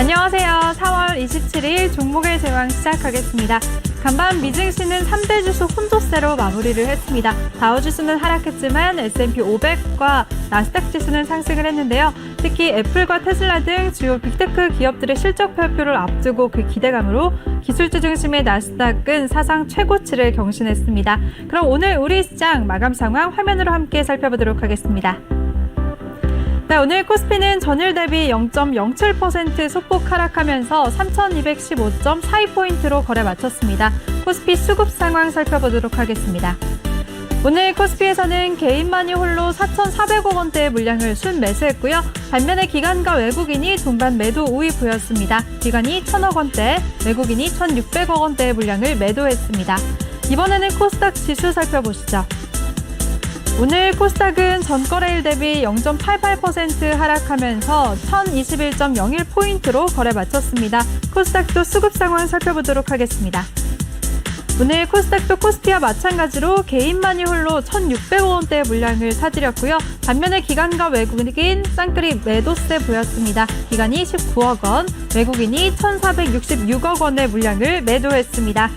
안녕하세요. 4월 27일 종목의 제왕 시작하겠습니다. 간밤 미증시는 3대 지수 혼조세로 마무리를 했습니다. 다우지수는 하락했지만 S&P 500과 나스닥 지수는 상승을 했는데요. 특히 애플과 테슬라 등 주요 빅테크 기업들의 실적 발표를 앞두고 그 기대감으로 기술주 중심의 나스닥은 사상 최고치를 경신했습니다. 그럼 오늘 우리 시장 마감 상황 화면으로 함께 살펴보도록 하겠습니다. 네, 오늘 코스피는 전일 대비 0.07% 소폭 하락하면서 3,215.42포인트로 거래 마쳤습니다. 코스피 수급 상황 살펴보도록 하겠습니다. 오늘 코스피에서는 개인만이 홀로 4,400억 원대의 물량을 순매수했고요. 반면에 기관과 외국인이 동반 매도 우위 보였습니다. 기관이 1,000억 원대, 외국인이 1,600억 원대의 물량을 매도했습니다. 이번에는 코스닥 지수 살펴보시죠. 오늘 코스닥은 전거래일 대비 0.88% 하락하면서 1021.01포인트로 거래 마쳤습니다. 코스닥도 수급 상황 살펴보도록 하겠습니다. 오늘 코스닥도 코스피와 마찬가지로 개인만이 홀로 1,600억 원대의 물량을 사들였고요. 반면에 기관과 외국인 쌍끌이 매도세 보였습니다. 기관이 19억 원, 외국인이 1,466억 원의 물량을 매도했습니다.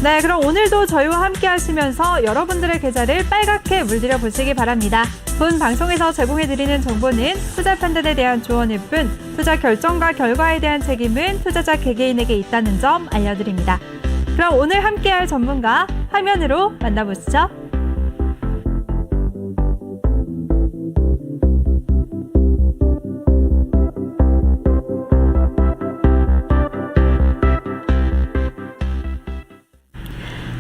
네, 그럼 오늘도 저희와 함께 하시면서 여러분들의 계좌를 빨갛게 물들여 보시기 바랍니다. 본 방송에서 제공해드리는 정보는 투자 판단에 대한 조언일 뿐 투자 결정과 결과에 대한 책임은 투자자 개개인에게 있다는 점 알려드립니다. 그럼 오늘 함께할 전문가 화면으로 만나보시죠.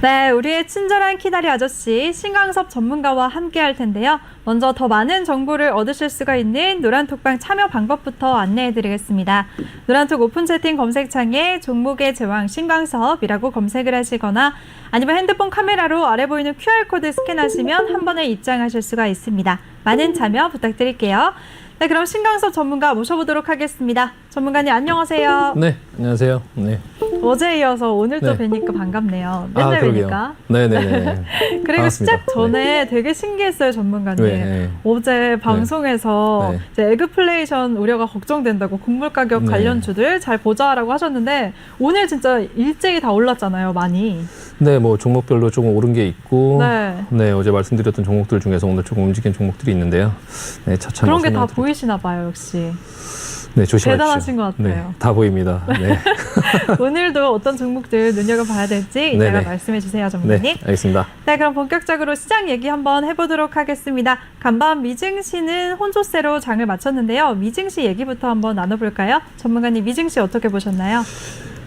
네, 우리의 친절한 키다리 아저씨 신광섭 전문가와 함께 할 텐데요. 먼저 더 많은 정보를 얻으실 수가 있는 노란톡방 참여 방법부터 안내해 드리겠습니다. 노란톡 오픈 채팅 검색창에 종목의 제왕 신광섭이라고 검색을 하시거나 아니면 핸드폰 카메라로 아래 보이는 QR코드 스캔하시면 한 번에 입장하실 수가 있습니다. 많은 참여 부탁드릴게요. 네, 그럼 신광섭 전문가 모셔보도록 하겠습니다. 전문가님 안녕하세요. 네, 안녕하세요. 네. 어제 이어서 오늘 또 네. 뵈니까 반갑네요. 맨날 뵈니까. 네네네. 그리고 반갑습니다. 시작 전에 네. 되게 신기했어요, 전문가님. 네. 어제 방송에서 네. 이제 에그플레이션 우려가 걱정된다고 곡물 가격 네. 관련주들 잘 보자라고 하셨는데 오늘 진짜 일제히 다 올랐잖아요, 많이. 네, 뭐 종목별로 조금 오른 게 있고, 네. 네, 어제 말씀드렸던 종목들 중에서 오늘 조금 움직인 종목들이 있는데요. 네, 차차 그런 게 다 보이시나 봐요, 역시. 네, 조심하십시오. 대단하신 것 같아요. 네, 다 보입니다. 네. 오늘도 어떤 종목들 눈여겨봐야 될지 이따가 네네. 말씀해 주세요, 전문가님. 네, 알겠습니다. 네, 그럼 본격적으로 시장 얘기 한번 해보도록 하겠습니다. 간밤 미증시는 혼조세로 장을 마쳤는데요. 미증시 얘기부터 한번 나눠볼까요? 전문가님, 미증시 어떻게 보셨나요?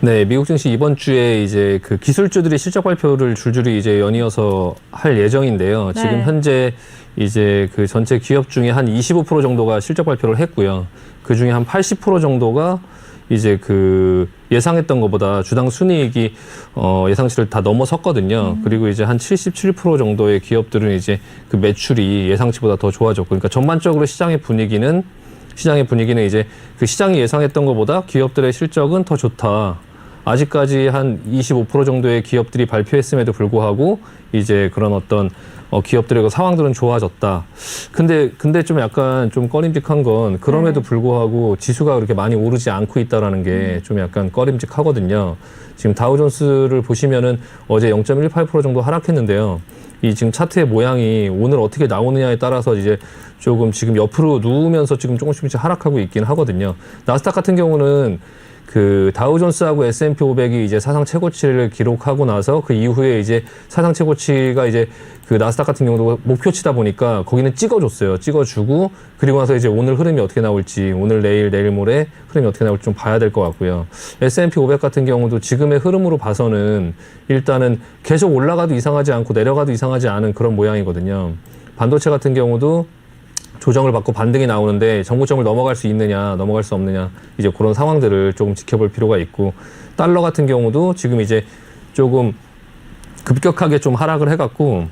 네, 미국 증시 이번 주에 이제 그 기술주들이 실적 발표를 줄줄이 이제 연이어서 할 예정인데요. 네. 지금 현재 이제 그 전체 기업 중에 한 25% 정도가 실적 발표를 했고요. 그 중에 한 80% 정도가 이제 그 예상했던 것보다 주당 순이익이 예상치를 다 넘어섰거든요. 그리고 이제 한 77% 정도의 기업들은 이제 그 매출이 예상치보다 더 좋아졌고, 그러니까 전반적으로 시장의 분위기는 이제 그 시장이 예상했던 것보다 기업들의 실적은 더 좋다. 아직까지 한 25% 정도의 기업들이 발표했음에도 불구하고 이제 그런 어떤 기업들의 그 상황들은 좋아졌다. 근데 좀 약간 좀 꺼림직한 건 그럼에도 불구하고 지수가 그렇게 많이 오르지 않고 있다라는 게 좀 약간 꺼림직하거든요. 지금 다우존스를 보시면은 어제 0.18% 정도 하락했는데요. 이 지금 차트의 모양이 오늘 어떻게 나오느냐에 따라서 이제 조금 지금 옆으로 누우면서 지금 조금씩 하락하고 있긴 하거든요. 나스닥 같은 경우는 그 다우존스하고 S&P 500이 이제 사상 최고치를 기록하고 나서 그 이후에 이제 사상 최고치가 이제 그 나스닥 같은 경우도 목표치다 보니까 거기는 찍어줬어요. 찍어주고 그리고 나서 이제 오늘 흐름이 어떻게 나올지 오늘 내일 모레 흐름이 어떻게 나올지 좀 봐야 될 것 같고요. S&P 500 같은 경우도 지금의 흐름으로 봐서는 일단은 계속 올라가도 이상하지 않고 내려가도 이상하지 않은 그런 모양이거든요. 반도체 같은 경우도 조정을 받고 반등이 나오는데 정고점을 넘어갈 수 있느냐 넘어갈 수 없느냐 이제 그런 상황들을 조금 지켜볼 필요가 있고, 달러 같은 경우도 지금 이제 조금 급격하게 좀 하락을 해갖고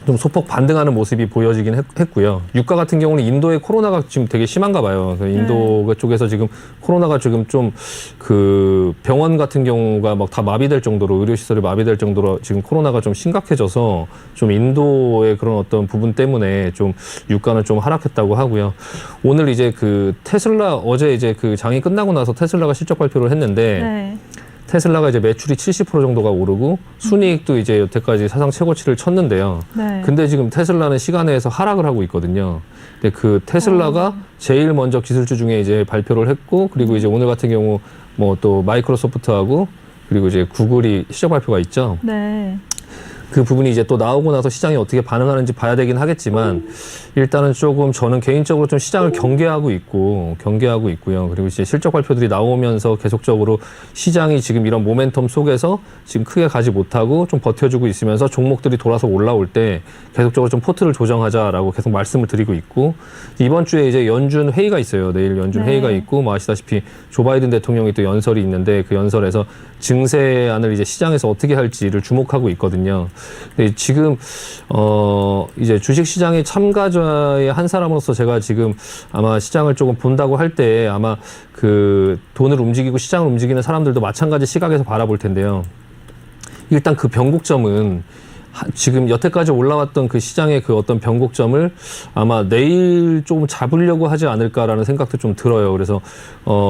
좀 소폭 반등하는 모습이 보여지긴 했고요. 유가 같은 경우는 인도의 코로나가 지금 되게 심한가 봐요. 인도 쪽에서 지금 코로나가 지금 좀 그 병원 같은 경우가 막 다 마비될 정도로 의료시설이 마비될 정도로 지금 코로나가 좀 심각해져서 좀 인도의 그런 어떤 부분 때문에 좀 유가는 좀 하락했다고 하고요. 오늘 이제 그 테슬라 어제 이제 그 장이 끝나고 나서 테슬라가 실적 발표를 했는데 네. 테슬라가 이제 매출이 70% 정도가 오르고 순이익도 이제 여태까지 사상 최고치를 쳤는데요. 네. 근데 지금 테슬라는 시간에서 하락을 하고 있거든요. 근데 그 테슬라가 제일 먼저 기술주 중에 이제 발표를 했고, 그리고 이제 오늘 같은 경우 뭐 또 마이크로소프트하고 그리고 이제 구글이 시작 발표가 있죠. 네. 그 부분이 이제 또 나오고 나서 시장이 어떻게 반응하는지 봐야 되긴 하겠지만 일단은 조금 저는 개인적으로 좀 시장을 경계하고 있고요. 그리고 이제 실적 발표들이 나오면서 계속적으로 시장이 지금 이런 모멘텀 속에서 지금 크게 가지 못하고 좀 버텨주고 있으면서 종목들이 돌아서 올라올 때 계속적으로 좀 포트를 조정하자라고 계속 말씀을 드리고 있고, 이번 주에 이제 연준 회의가 있어요. 내일 연준 네. 회의가 있고, 뭐 아시다시피 조 바이든 대통령이 또 연설이 있는데 그 연설에서 증세안을 이제 시장에서 어떻게 할지를 주목하고 있거든요. 근데 지금 이제 주식 시장의 참가자의 한 사람으로서 제가 지금 아마 시장을 조금 본다고 할 때 아마 그 돈을 움직이고 시장을 움직이는 사람들도 마찬가지 시각에서 바라볼 텐데요. 일단 그 변곡점은 지금 여태까지 올라왔던 그 시장의 그 어떤 변곡점을 아마 내일 조금 잡으려고 하지 않을까라는 생각도 좀 들어요. 그래서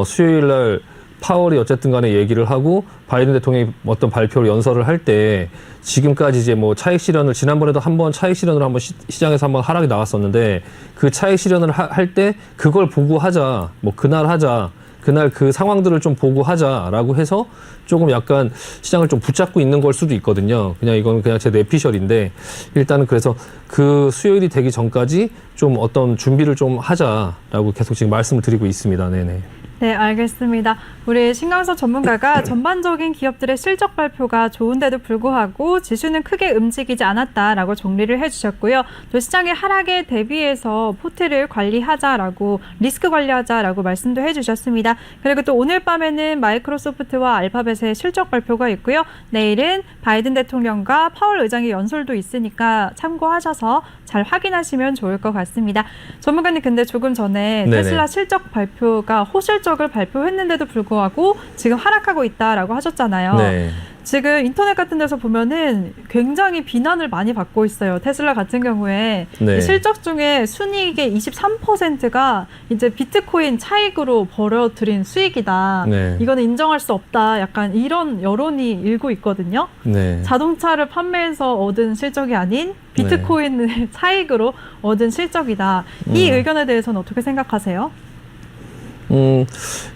수요일 날 파월이 어쨌든 간에 얘기를 하고 바이든 대통령이 어떤 발표를 연설을 할 때 지금까지 이제 뭐 차익 실현을 지난번에도 한번 차익 실현으로 한번 시장에서 한번 하락이 나왔었는데 그 차익 실현을 할 때 그걸 보고 하자, 뭐 그날 하자, 그날 그 상황들을 좀 보고 하자라고 해서 조금 약간 시장을 좀 붙잡고 있는 걸 수도 있거든요. 그냥 이건 그냥 제 뇌피셜인데 일단은 그래서 그 수요일이 되기 전까지 좀 어떤 준비를 좀 하자라고 계속 지금 말씀을 드리고 있습니다. 네네. 네, 알겠습니다. 우리 신강석 전문가가 전반적인 기업들의 실적 발표가 좋은데도 불구하고 지수는 크게 움직이지 않았다라고 정리를 해주셨고요. 또 시장의 하락에 대비해서 포트를 관리하자라고, 리스크 관리하자라고 말씀도 해주셨습니다. 그리고 또 오늘 밤에는 마이크로소프트와 알파벳의 실적 발표가 있고요. 내일은 바이든 대통령과 파월 의장의 연설도 있으니까 참고하셔서 잘 확인하시면 좋을 것 같습니다. 전문가님, 근데 조금 전에 네네. 테슬라 실적 발표가 호실적을 발표했는데도 불구하고 지금 하락하고 있다라고 하셨잖아요. 네. 지금 인터넷 같은 데서 보면은 굉장히 비난을 많이 받고 있어요. 테슬라 같은 경우에 네. 이 실적 중에 순이익의 23%가 이제 비트코인 차익으로 벌어들인 수익이다. 네. 이거는 인정할 수 없다. 약간 이런 여론이 일고 있거든요. 네. 자동차를 판매해서 얻은 실적이 아닌 비트코인 차익으로 얻은 실적이다. 이 의견에 대해서는 어떻게 생각하세요?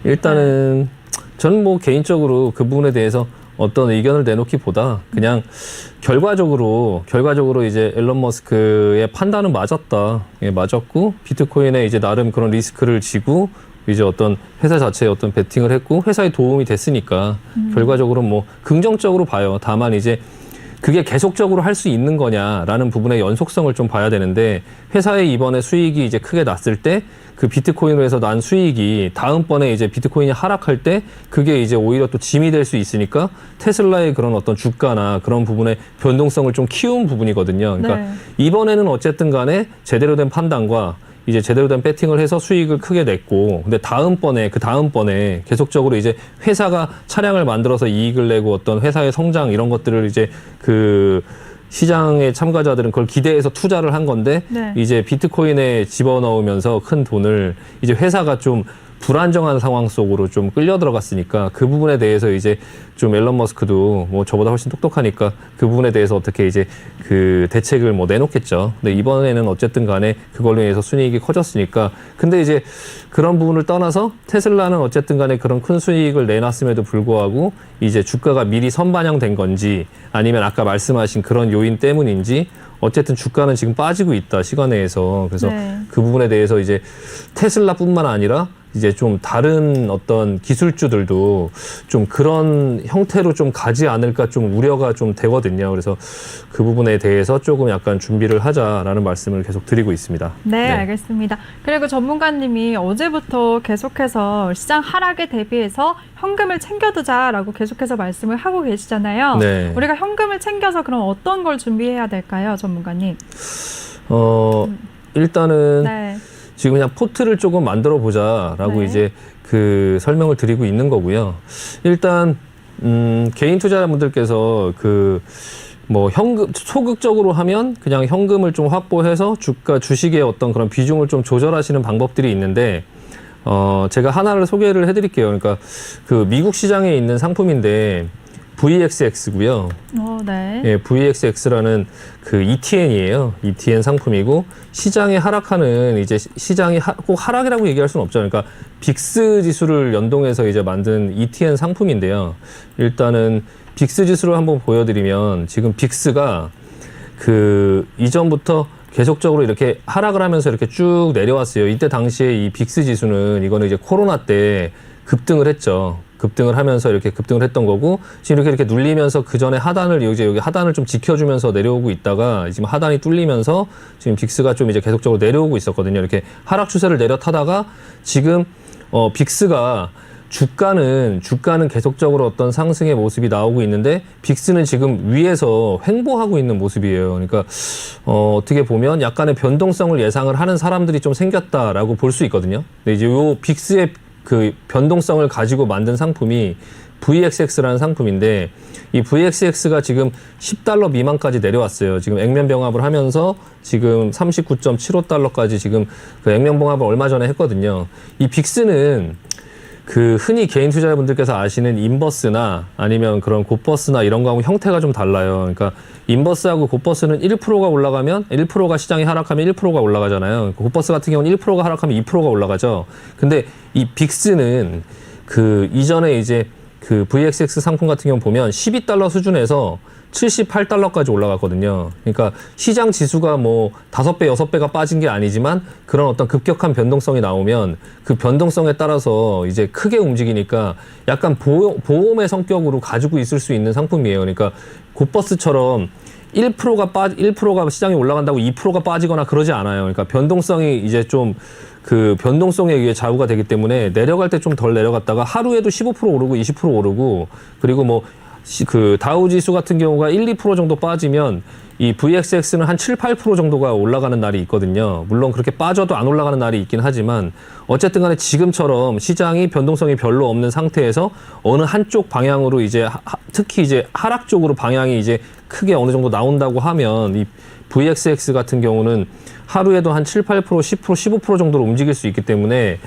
일단은 저는 뭐 개인적으로 그 부분에 대해서 어떤 의견을 내놓기보다 그냥 결과적으로 이제 앨런 머스크의 판단은 맞았다. 예, 맞았고 비트코인에 이제 나름 그런 리스크를 지고 이제 어떤 회사 자체에 어떤 베팅을 했고 회사에 도움이 됐으니까 결과적으로 뭐 긍정적으로 봐요. 다만 이제 그게 계속적으로 할 수 있는 거냐라는 부분의 연속성을 좀 봐야 되는데 회사의 이번에 수익이 이제 크게 났을 때 그 비트코인으로 해서 난 수익이 다음번에 이제 비트코인이 하락할 때 그게 이제 오히려 또 짐이 될 수 있으니까 테슬라의 그런 어떤 주가나 그런 부분의 변동성을 좀 키운 부분이거든요. 그러니까 네. 이번에는 어쨌든 간에 제대로 된 판단과 이제 제대로 된 배팅을 해서 수익을 크게 냈고, 근데 그 다음번에 계속적으로 이제 회사가 차량을 만들어서 이익을 내고 어떤 회사의 성장 이런 것들을 이제 그 시장의 참가자들은 그걸 기대해서 투자를 한 건데 네. 이제 비트코인에 집어넣으면서 큰 돈을 이제 회사가 좀 불안정한 상황 속으로 좀 끌려 들어갔으니까 그 부분에 대해서 이제 좀 앨런 머스크도 뭐 저보다 훨씬 똑똑하니까 그 부분에 대해서 어떻게 이제 그 대책을 뭐 내놓겠죠. 근데 이번에는 어쨌든 간에 그걸로 인해서 순이익이 커졌으니까. 근데 이제 그런 부분을 떠나서 테슬라는 어쨌든 간에 그런 큰 수익을 내놨음에도 불구하고 이제 주가가 미리 선반영된 건지 아니면 아까 말씀하신 그런 요인 때문인지 어쨌든 주가는 지금 빠지고 있다, 시간외에서. 그래서 네. 그 부분에 대해서 이제 테슬라뿐만 아니라 이제 좀 다른 어떤 기술주들도 좀 그런 형태로 좀 가지 않을까 좀 우려가 좀 되거든요. 그래서 그 부분에 대해서 조금 약간 준비를 하자라는 말씀을 계속 드리고 있습니다. 네, 알겠습니다. 그리고 전문가님이 어제부터 계속해서 시장 하락에 대비해서 현금을 챙겨두자라고 계속해서 말씀을 하고 계시잖아요. 네. 우리가 현금을 챙겨서 그럼 어떤 걸 준비해야 될까요, 전문가님? 일단은 네. 지금 그냥 포트를 조금 만들어 보자라고 네. 이제 그 설명을 드리고 있는 거고요. 일단 개인 투자자분들께서 그 뭐 현금 소극적으로 하면 그냥 현금을 좀 확보해서 주식의 어떤 그런 비중을 좀 조절하시는 방법들이 있는데 제가 하나를 소개를 해드릴게요. 그러니까 그 미국 시장에 있는 상품인데 VXX고요. 네. 예, VXX라는 그 ETN이에요. ETN 상품이고 시장이 하락하는 이제 시장이 꼭 하락이라고 얘기할 수는 없죠. 그러니까 빅스 지수를 연동해서 이제 만든 ETN 상품인데요. 일단은 빅스 지수를 한번 보여드리면 지금 빅스가 그 이전부터 계속적으로 이렇게 하락을 하면서 이렇게 쭉 내려왔어요. 이때 당시에 이 빅스 지수는 이거는 이제 코로나 때 급등을 했죠. 급등을 하면서 이렇게 급등을 했던 거고 지금 이렇게 눌리면서 그 전에 하단을 이제 여기 하단을 좀 지켜주면서 내려오고 있다가 지금 하단이 뚫리면서 지금 빅스가 좀 이제 계속적으로 내려오고 있었거든요. 이렇게 하락 추세를 내려타다가 지금 빅스가 주가는 계속적으로 어떤 상승의 모습이 나오고 있는데 빅스는 지금 위에서 횡보하고 있는 모습이에요. 그러니까 어떻게 보면 약간의 변동성을 예상을 하는 사람들이 좀 생겼다라고 볼 수 있거든요. 근데 이제 요 빅스의 그 변동성을 가지고 만든 상품이 VXX라는 상품인데 이 VXX가 지금 $10 미만까지 내려왔어요. 지금 액면 병합을 하면서 지금 39.75달러까지 지금 그 액면 병합을 얼마 전에 했거든요. 이 빅스는 그 흔히 개인 투자자분들께서 아시는 인버스나 아니면 그런 곱버스나 이런 거하고 형태가 좀 달라요. 그러니까 인버스하고 곱버스는 1%가 올라가면 1%가 시장이 하락하면 1%가 올라가잖아요. 곱버스 같은 경우는 1%가 하락하면 2%가 올라가죠. 근데 이 빅스는 그 이전에 이제 그 VXX 상품 같은 경우 보면 $12 수준에서 $78까지 올라갔거든요. 그러니까 시장 지수가 뭐 5배, 6배가 빠진 게 아니지만 그런 어떤 급격한 변동성이 나오면 그 변동성에 따라서 이제 크게 움직이니까 약간 보험의 성격으로 가지고 있을 수 있는 상품이에요. 그러니까 곱버스처럼 1%가 시장이 올라간다고 2%가 빠지거나 그러지 않아요. 그러니까 변동성이 이제 좀 그 변동성에 의해 좌우가 되기 때문에 내려갈 때 좀 덜 내려갔다가 하루에도 15% 오르고 20% 오르고 그리고 뭐 그 다우 지수 같은 경우가 1, 2% 정도 빠지면 이 VXX는 한 7, 8% 정도가 올라가는 날이 있거든요. 물론 그렇게 빠져도 안 올라가는 날이 있긴 하지만 어쨌든 간에 지금처럼 시장이 변동성이 별로 없는 상태에서 어느 한쪽 방향으로 이제 특히 이제 하락 쪽으로 방향이 이제 크게 어느 정도 나온다고 하면 이 VXX 같은 경우는 하루에도 한 7, 8%, 10%, 15% 정도로 움직일 수 있기 때문에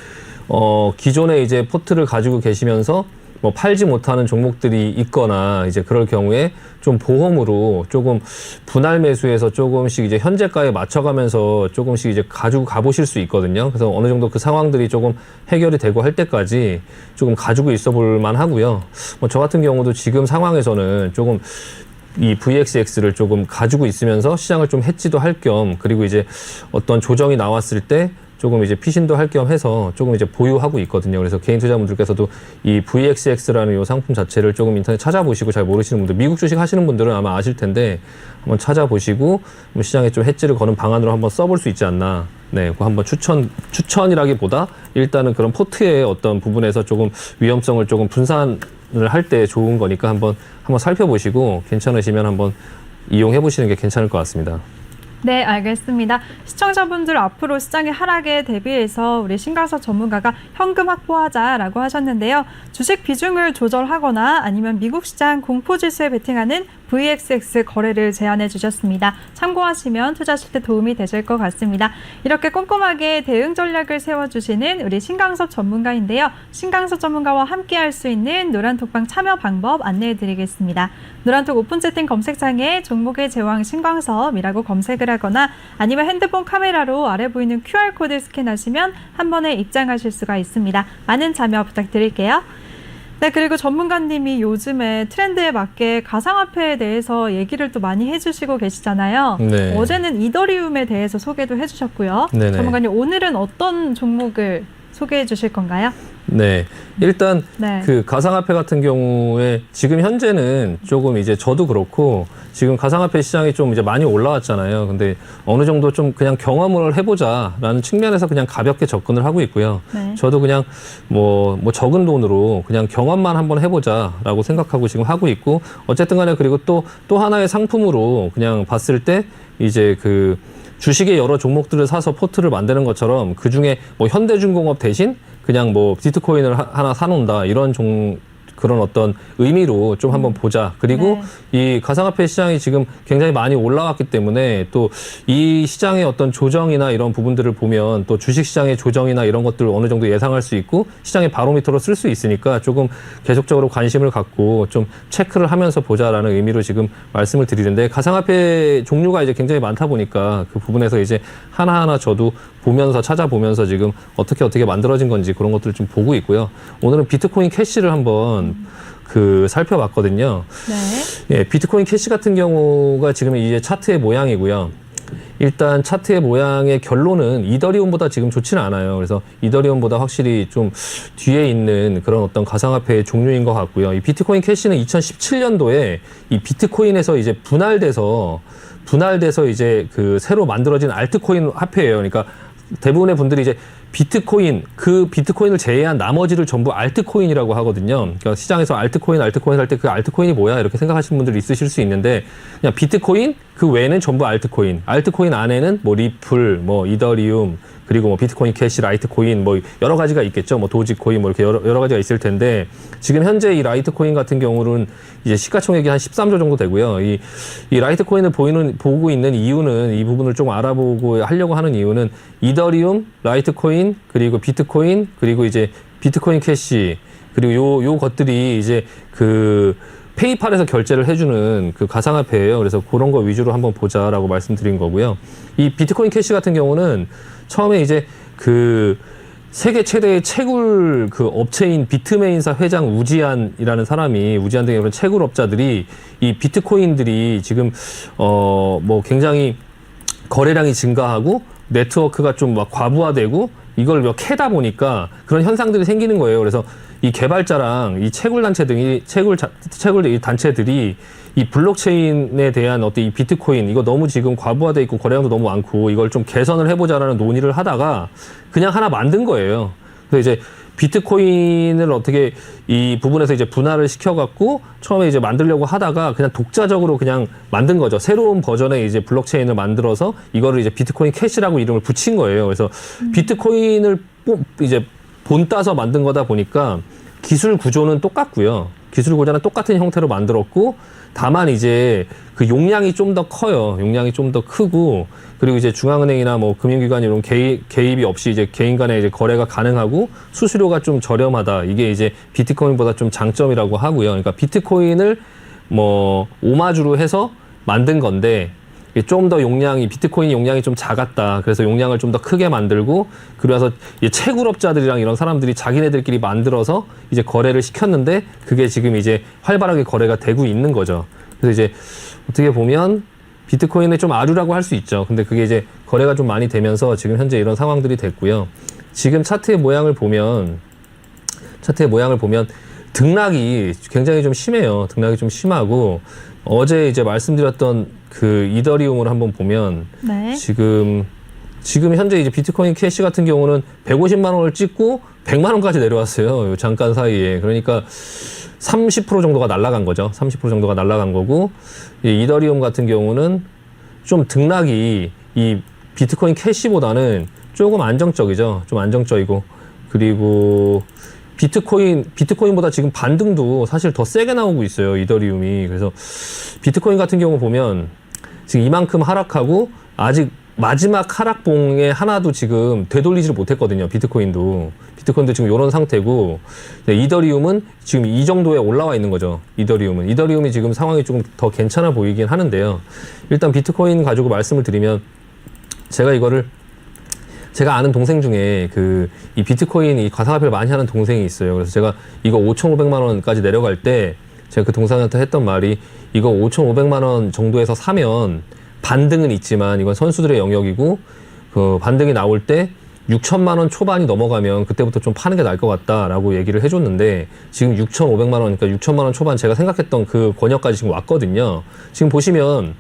기존에 이제 포트를 가지고 계시면서 뭐 팔지 못하는 종목들이 있거나 이제 그럴 경우에 좀 보험으로 조금 분할 매수해서 조금씩 이제 현재가에 맞춰가면서 조금씩 이제 가지고 가보실 수 있거든요. 그래서 어느 정도 그 상황들이 조금 해결이 되고 할 때까지 조금 가지고 있어 볼 만하고요. 뭐 저 같은 경우도 지금 상황에서는 조금 이 VXX를 조금 가지고 있으면서 시장을 좀 해지도 할 겸 그리고 이제 어떤 조정이 나왔을 때 조금 이제 피신도 할 겸 해서 조금 이제 보유하고 있거든요. 그래서 개인 투자분들께서도 이 VXX라는 이 상품 자체를 조금 인터넷 찾아보시고 잘 모르시는 분들, 미국 주식 하시는 분들은 아마 아실 텐데 한번 찾아보시고 시장에 좀 해지를 거는 방안으로 한번 써볼 수 있지 않나. 네, 그거 한번 추천이라기보다 일단은 그런 포트의 어떤 부분에서 조금 위험성을 조금 분산을 할 때 좋은 거니까 한번 살펴보시고 괜찮으시면 한번 이용해 보시는 게 괜찮을 것 같습니다. 네, 알겠습니다. 시청자분들 앞으로 시장의 하락에 대비해서 우리 신강석 전문가가 현금 확보하자라고 하셨는데요. 주식 비중을 조절하거나 아니면 미국 시장 공포지수에 베팅하는 VXX 거래를 제안해 주셨습니다. 참고하시면 투자하실 때 도움이 되실 것 같습니다. 이렇게 꼼꼼하게 대응 전략을 세워주시는 우리 신강석 전문가인데요. 신강석 전문가와 함께할 수 있는 노란톡방 참여 방법 안내해 드리겠습니다. 노란톡 오픈 채팅 검색창에 종목의 제왕 신광섭이라고 검색을 하거나 아니면 핸드폰 카메라로 아래 보이는 QR코드 스캔하시면 한 번에 입장하실 수가 있습니다. 많은 참여 부탁드릴게요. 네, 그리고 전문가님이 요즘에 트렌드에 맞게 가상화폐에 대해서 얘기를 또 많이 해주시고 계시잖아요. 네. 어제는 이더리움에 대해서 소개도 해주셨고요. 네네. 전문가님, 오늘은 어떤 종목을 소개해 주실 건가요? 네. 일단 네. 그 가상화폐 같은 경우에 지금 현재는 조금 이제 저도 그렇고 지금 가상화폐 시장이 좀 이제 많이 올라왔잖아요. 근데 어느 정도 좀 그냥 경험을 해보자라는 측면에서 그냥 가볍게 접근을 하고 있고요. 네. 저도 그냥 뭐 적은 돈으로 그냥 경험만 한번 해보자라고 생각하고 지금 하고 있고 어쨌든 간에 그리고 또 하나의 상품으로 그냥 봤을 때 이제 그 주식의 여러 종목들을 사서 포트를 만드는 것처럼 그 중에 뭐 현대중공업 대신 그냥 뭐 비트코인을 하나 사놓는다 이런 그런 어떤 의미로 좀 한번 보자. 그리고 이 가상화폐 시장이 지금 굉장히 많이 올라왔기 때문에 또 이 시장의 어떤 조정이나 이런 부분들을 보면 또 주식 시장의 조정이나 이런 것들을 어느 정도 예상할 수 있고 시장의 바로미터로 쓸 수 있으니까 조금 계속적으로 관심을 갖고 좀 체크를 하면서 보자라는 의미로 지금 말씀을 드리는데 가상화폐 종류가 이제 굉장히 많다 보니까 그 부분에서 이제 하나하나 저도 보면서 찾아보면서 지금 어떻게 만들어진 건지 그런 것들을 좀 보고 있고요. 오늘은 비트코인 캐시를 한번 살펴봤거든요. 네. 예, 비트코인 캐시 같은 경우가 지금 이제 차트의 모양이고요. 일단 차트의 모양의 결론은 이더리움보다 지금 좋지는 않아요. 그래서 이더리움보다 확실히 좀 뒤에 있는 그런 어떤 가상화폐의 종류인 것 같고요. 이 비트코인 캐시는 2017년도에 이 비트코인에서 이제 분할돼서 이제 그 새로 만들어진 알트코인 화폐예요. 그러니까 대부분의 분들이 이제 그 비트코인을 제외한 나머지를 전부 알트코인이라고 하거든요. 그러니까 시장에서 알트코인 할 때 그 알트코인이 뭐야? 이렇게 생각하시는 분들이 있으실 수 있는데 그냥 비트코인 그 외에는 전부 알트코인. 알트코인 안에는 뭐 리플, 뭐 이더리움, 그리고 뭐 비트코인 캐시, 라이트코인 뭐 여러 가지가 있겠죠. 뭐 도지코인 뭐 이렇게 여러 가지가 있을 텐데 지금 현재 이 라이트코인 같은 경우는 이제 시가총액이 한 13조 정도 되고요. 이 라이트코인을 보고 있는 이유는 이 부분을 좀 알아보고 하려고 하는 이유는 이더리움, 라이트코인, 그리고 비트코인, 그리고 이제 비트코인 캐시, 그리고 요 것들이 이제 그 페이팔에서 결제를 해주는 그 가상화폐예요. 그래서 그런 거 위주로 한번 보자라고 말씀드린 거고요. 이 비트코인 캐시 같은 경우는 처음에 이제 그 세계 최대의 채굴 그 업체인 비트메인사 회장 우지안이라는 사람이 우지안 등의 그런 채굴업자들이 이 비트코인들이 지금 뭐 굉장히 거래량이 증가하고 네트워크가 좀 막 과부하되고 이걸 막 캐다 보니까 그런 현상들이 생기는 거예요. 그래서 이 개발자랑 이 채굴 단체들이 이 블록체인에 대한 어떤 이 비트코인 이거 너무 지금 과부하돼 있고 거래량도 너무 많고 이걸 좀 개선을 해보자라는 논의를 하다가 그냥 하나 만든 거예요. 그래서 이제 비트코인을 어떻게 이 부분에서 이제 분할을 시켜갖고 처음에 이제 만들려고 하다가 그냥 독자적으로 그냥 만든 거죠. 새로운 버전의 이제 블록체인을 만들어서 이거를 이제 비트코인 캐시라고 이름을 붙인 거예요. 그래서 비트코인을 이제 본 따서 만든 거다 보니까 기술 구조는 똑같고요. 기술 구조는 똑같은 형태로 만들었고 다만 이제 그 용량이 좀 더 커요. 용량이 좀 더 크고 그리고 이제 중앙은행이나 뭐 금융기관 이런 개입이 없이 이제 개인 간에 이제 거래가 가능하고 수수료가 좀 저렴하다. 이게 이제 비트코인보다 좀 장점이라고 하고요. 그러니까 비트코인을 뭐 오마주로 해서 만든 건데 좀 더 비트코인 용량이 좀 작았다. 그래서 용량을 좀 더 크게 만들고, 그래서 채굴업자들이랑 이런 사람들이 자기네들끼리 만들어서 이제 거래를 시켰는데, 그게 지금 이제 활발하게 거래가 되고 있는 거죠. 그래서 이제 어떻게 보면 비트코인의 좀 아류라고 할 수 있죠. 근데 그게 이제 거래가 좀 많이 되면서 지금 현재 이런 상황들이 됐고요. 지금 차트의 모양을 보면 등락이 굉장히 좀 심해요. 등락이 좀 심하고, 어제 이제 말씀드렸던 그 이더리움을 한번 보면 네. 지금 현재 이제 비트코인 캐시 같은 경우는 150만 원을 찍고 100만 원까지 내려왔어요. 잠깐 사이에. 그러니까 30% 정도가 날아간 거죠. 30% 정도가 날아간 거고, 이 이더리움 같은 경우는 좀 등락이 이 비트코인 캐시보다는 조금 안정적이죠. 좀 안정적이고, 그리고 비트코인보다 지금 반등도 사실 더 세게 나오고 있어요. 이더리움이. 그래서 비트코인 같은 경우 보면 지금 이만큼 하락하고 아직 마지막 하락봉에 하나도 지금 되돌리지를 못했거든요. 비트코인도 지금 이런 상태고, 이더리움은 지금 이 정도에 올라와 있는 거죠. 이더리움이 지금 상황이 조금 더 괜찮아 보이긴 하는데요. 일단 비트코인 가지고 말씀을 드리면, 제가 아는 동생 중에 이 비트코인 이 가상화폐를 많이 하는 동생이 있어요. 그래서 제가 이거 5,500만 원까지 내려갈 때 제가 그 동생한테 했던 말이, 이거 5,500만 원 정도에서 사면 반등은 있지만 이건 선수들의 영역이고, 그 반등이 나올 때 6천만 원 초반이 넘어가면 그때부터 좀 파는 게 나을 것 같다라고 얘기를 해줬는데 지금 6,500만 원, 그러니까 6천만 원 초반 제가 생각했던 그 권역까지 지금 왔거든요. 지금 보시면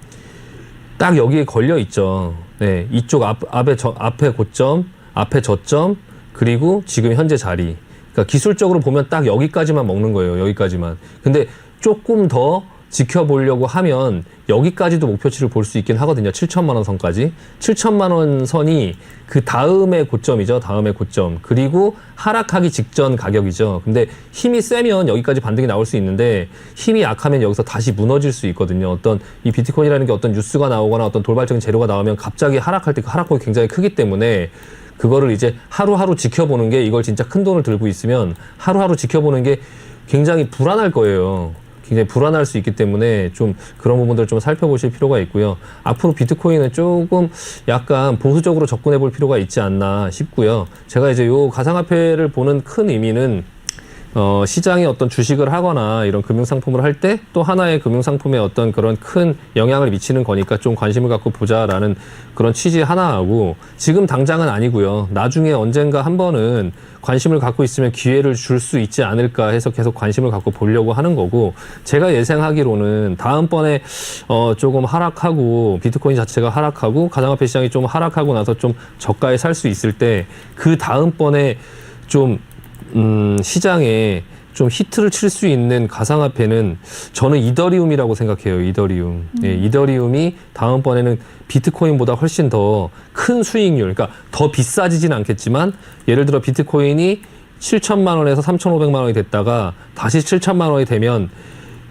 딱 여기에 걸려 있죠. 네, 이쪽 앞에 고점, 앞에 저점, 그리고 지금 현재 자리. 그러니까 기술적으로 보면 딱 여기까지만 먹는 거예요. 여기까지만. 근데 조금 더 지켜보려고 하면 여기까지도 목표치를 볼 수 있긴 하거든요. 7천만 원 선까지. 7천만 원 선이 그 다음의 고점이죠. 다음의 고점. 그리고 하락하기 직전 가격이죠. 근데 힘이 세면 여기까지 반등이 나올 수 있는데 힘이 약하면 여기서 다시 무너질 수 있거든요. 어떤 이 비트코인이라는 게 어떤 뉴스가 나오거나 어떤 돌발적인 재료가 나오면 갑자기 하락할 때 그 하락폭이 굉장히 크기 때문에 그거를 이제 하루하루 지켜보는 게 이걸 진짜 큰 돈을 들고 있으면 하루하루 지켜보는 게 굉장히 불안할 거예요. 굉장히 불안할 수 있기 때문에 좀 그런 부분들을 좀 살펴보실 필요가 있고요. 앞으로 비트코인은 조금 약간 보수적으로 접근해 볼 필요가 있지 않나 싶고요. 제가 이제 요 가상화폐를 보는 큰 의미는 시장에 어떤 주식을 하거나 이런 금융상품을 할 때 또 하나의 금융상품에 어떤 그런 큰 영향을 미치는 거니까 좀 관심을 갖고 보자라는 그런 취지 하나하고 지금 당장은 아니고요. 나중에 언젠가 한 번은 관심을 갖고 있으면 기회를 줄 수 있지 않을까 해서 계속 관심을 갖고 보려고 하는 거고 제가 예상하기로는 다음번에 조금 하락하고 비트코인 자체가 하락하고 가상화폐 시장이 좀 하락하고 나서 좀 저가에 살 수 있을 때 그 다음번에 좀 시장에 좀 히트를 칠 수 있는 가상화폐는 저는 이더리움이라고 생각해요. 이더리움. 예, 이더리움이 다음번에는 비트코인보다 훨씬 더 큰 수익률, 그러니까 더 비싸지진 않겠지만 예를 들어 비트코인이 7천만 원에서 3,500만 원이 됐다가 다시 7천만 원이 되면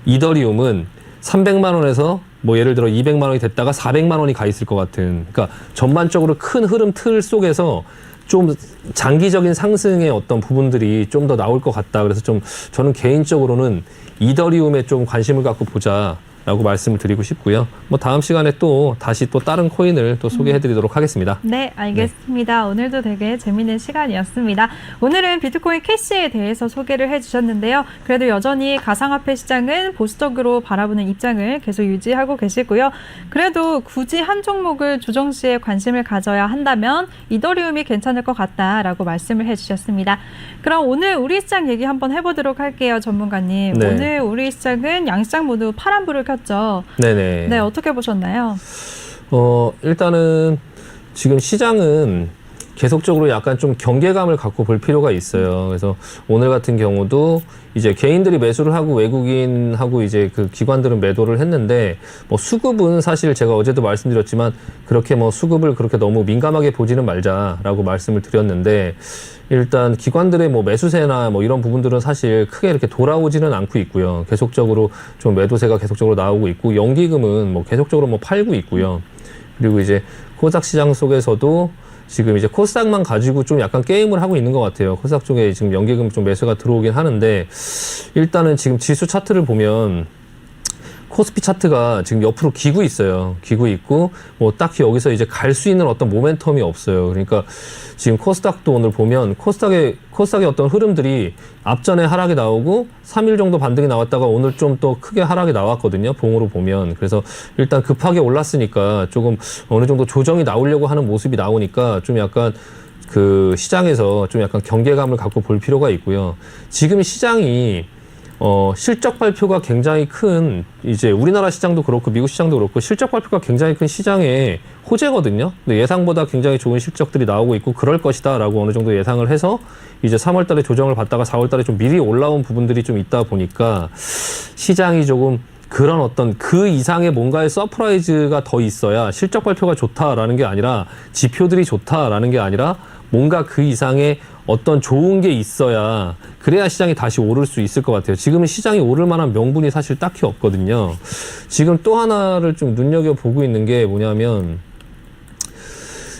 이더리움은 300만 원에서 뭐 예를 들어 200만 원이 됐다가 400만 원이 가 있을 것 같은, 그러니까 전반적으로 큰 흐름 틀 속에서 좀 장기적인 상승의 어떤 부분들이 좀 더 나올 것 같다. 그래서 좀 저는 개인적으로는 이더리움에 좀 관심을 갖고 보자라고 말씀을 드리고 싶고요. 뭐 다음 시간에 또 다시 또 다른 코인을 또 소개해 드리도록 하겠습니다. 네, 알겠습니다. 오늘도 되게 재미있는 시간이었습니다. 오늘은 비트코인 캐시에 대해서 소개를 해주셨는데요. 그래도 여전히 가상화폐 시장은 보수적으로 바라보는 입장을 계속 유지하고 계시고요. 그래도 굳이 한 종목을 조정 시에 관심을 가져야 한다면 이더리움이 괜찮을 것 같다라고 말씀을 해주셨습니다. 그럼 오늘 우리 시장 얘기 한번 해보도록 할게요, 전문가님. 네. 오늘 우리 시장은 양시장 모두 파란불을 켰죠. 네네. 네, 어떻게 보셨나요? 일단은 지금 시장은 계속적으로 약간 좀 경계감을 갖고 볼 필요가 있어요. 그래서 오늘 같은 경우도 이제 개인들이 매수를 하고 외국인하고 이제 그 기관들은 매도를 했는데 뭐 수급은 사실 제가 어제도 말씀드렸지만 그렇게 뭐 수급을 그렇게 너무 민감하게 보지는 말자라고 말씀을 드렸는데 일단 기관들의 뭐 매수세나 뭐 이런 부분들은 사실 크게 이렇게 돌아오지는 않고 있고요. 계속적으로 좀 매도세가 계속적으로 나오고 있고 연기금은 뭐 계속적으로 뭐 팔고 있고요. 그리고 이제 코스닥 시장 속에서도 지금 이제 코스닥만 가지고 좀 약간 게임을 하고 있는 것 같아요. 코스닥 쪽에 지금 연기금 좀 매수가 들어오긴 하는데 일단은 지금 지수 차트를 보면 코스피 차트가 지금 옆으로 기고 있어요. 기고 있고 뭐 딱히 여기서 이제 갈 수 있는 어떤 모멘텀이 없어요. 그러니까 지금 코스닥도 오늘 보면 코스닥의 어떤 흐름들이 앞전에 하락이 나오고 3일 정도 반등이 나왔다가 오늘 좀 또 크게 하락이 나왔거든요. 봉으로 보면. 그래서 일단 급하게 올랐으니까 조금 어느 정도 조정이 나오려고 하는 모습이 나오니까 좀 약간 그 시장에서 좀 약간 경계감을 갖고 볼 필요가 있고요. 지금 시장이 실적 발표가 굉장히 큰, 이제 우리나라 시장도 그렇고 미국 시장도 그렇고 실적 발표가 굉장히 큰 시장의 호재거든요. 근데 예상보다 굉장히 좋은 실적들이 나오고 있고 그럴 것이다 라고 어느 정도 예상을 해서 이제 3월 달에 조정을 받다가 4월 달에 좀 미리 올라온 부분들이 좀 있다 보니까 시장이 조금 그런 어떤 그 이상의 뭔가의 서프라이즈가 더 있어야 실적 발표가 좋다라는 게 아니라 지표들이 좋다라는 게 아니라 뭔가 그 이상의 어떤 좋은 게 있어야 그래야 시장이 다시 오를 수 있을 것 같아요. 지금은 시장이 오를 만한 명분이 사실 딱히 없거든요. 지금 또 하나를 좀 눈여겨보고 있는 게 뭐냐면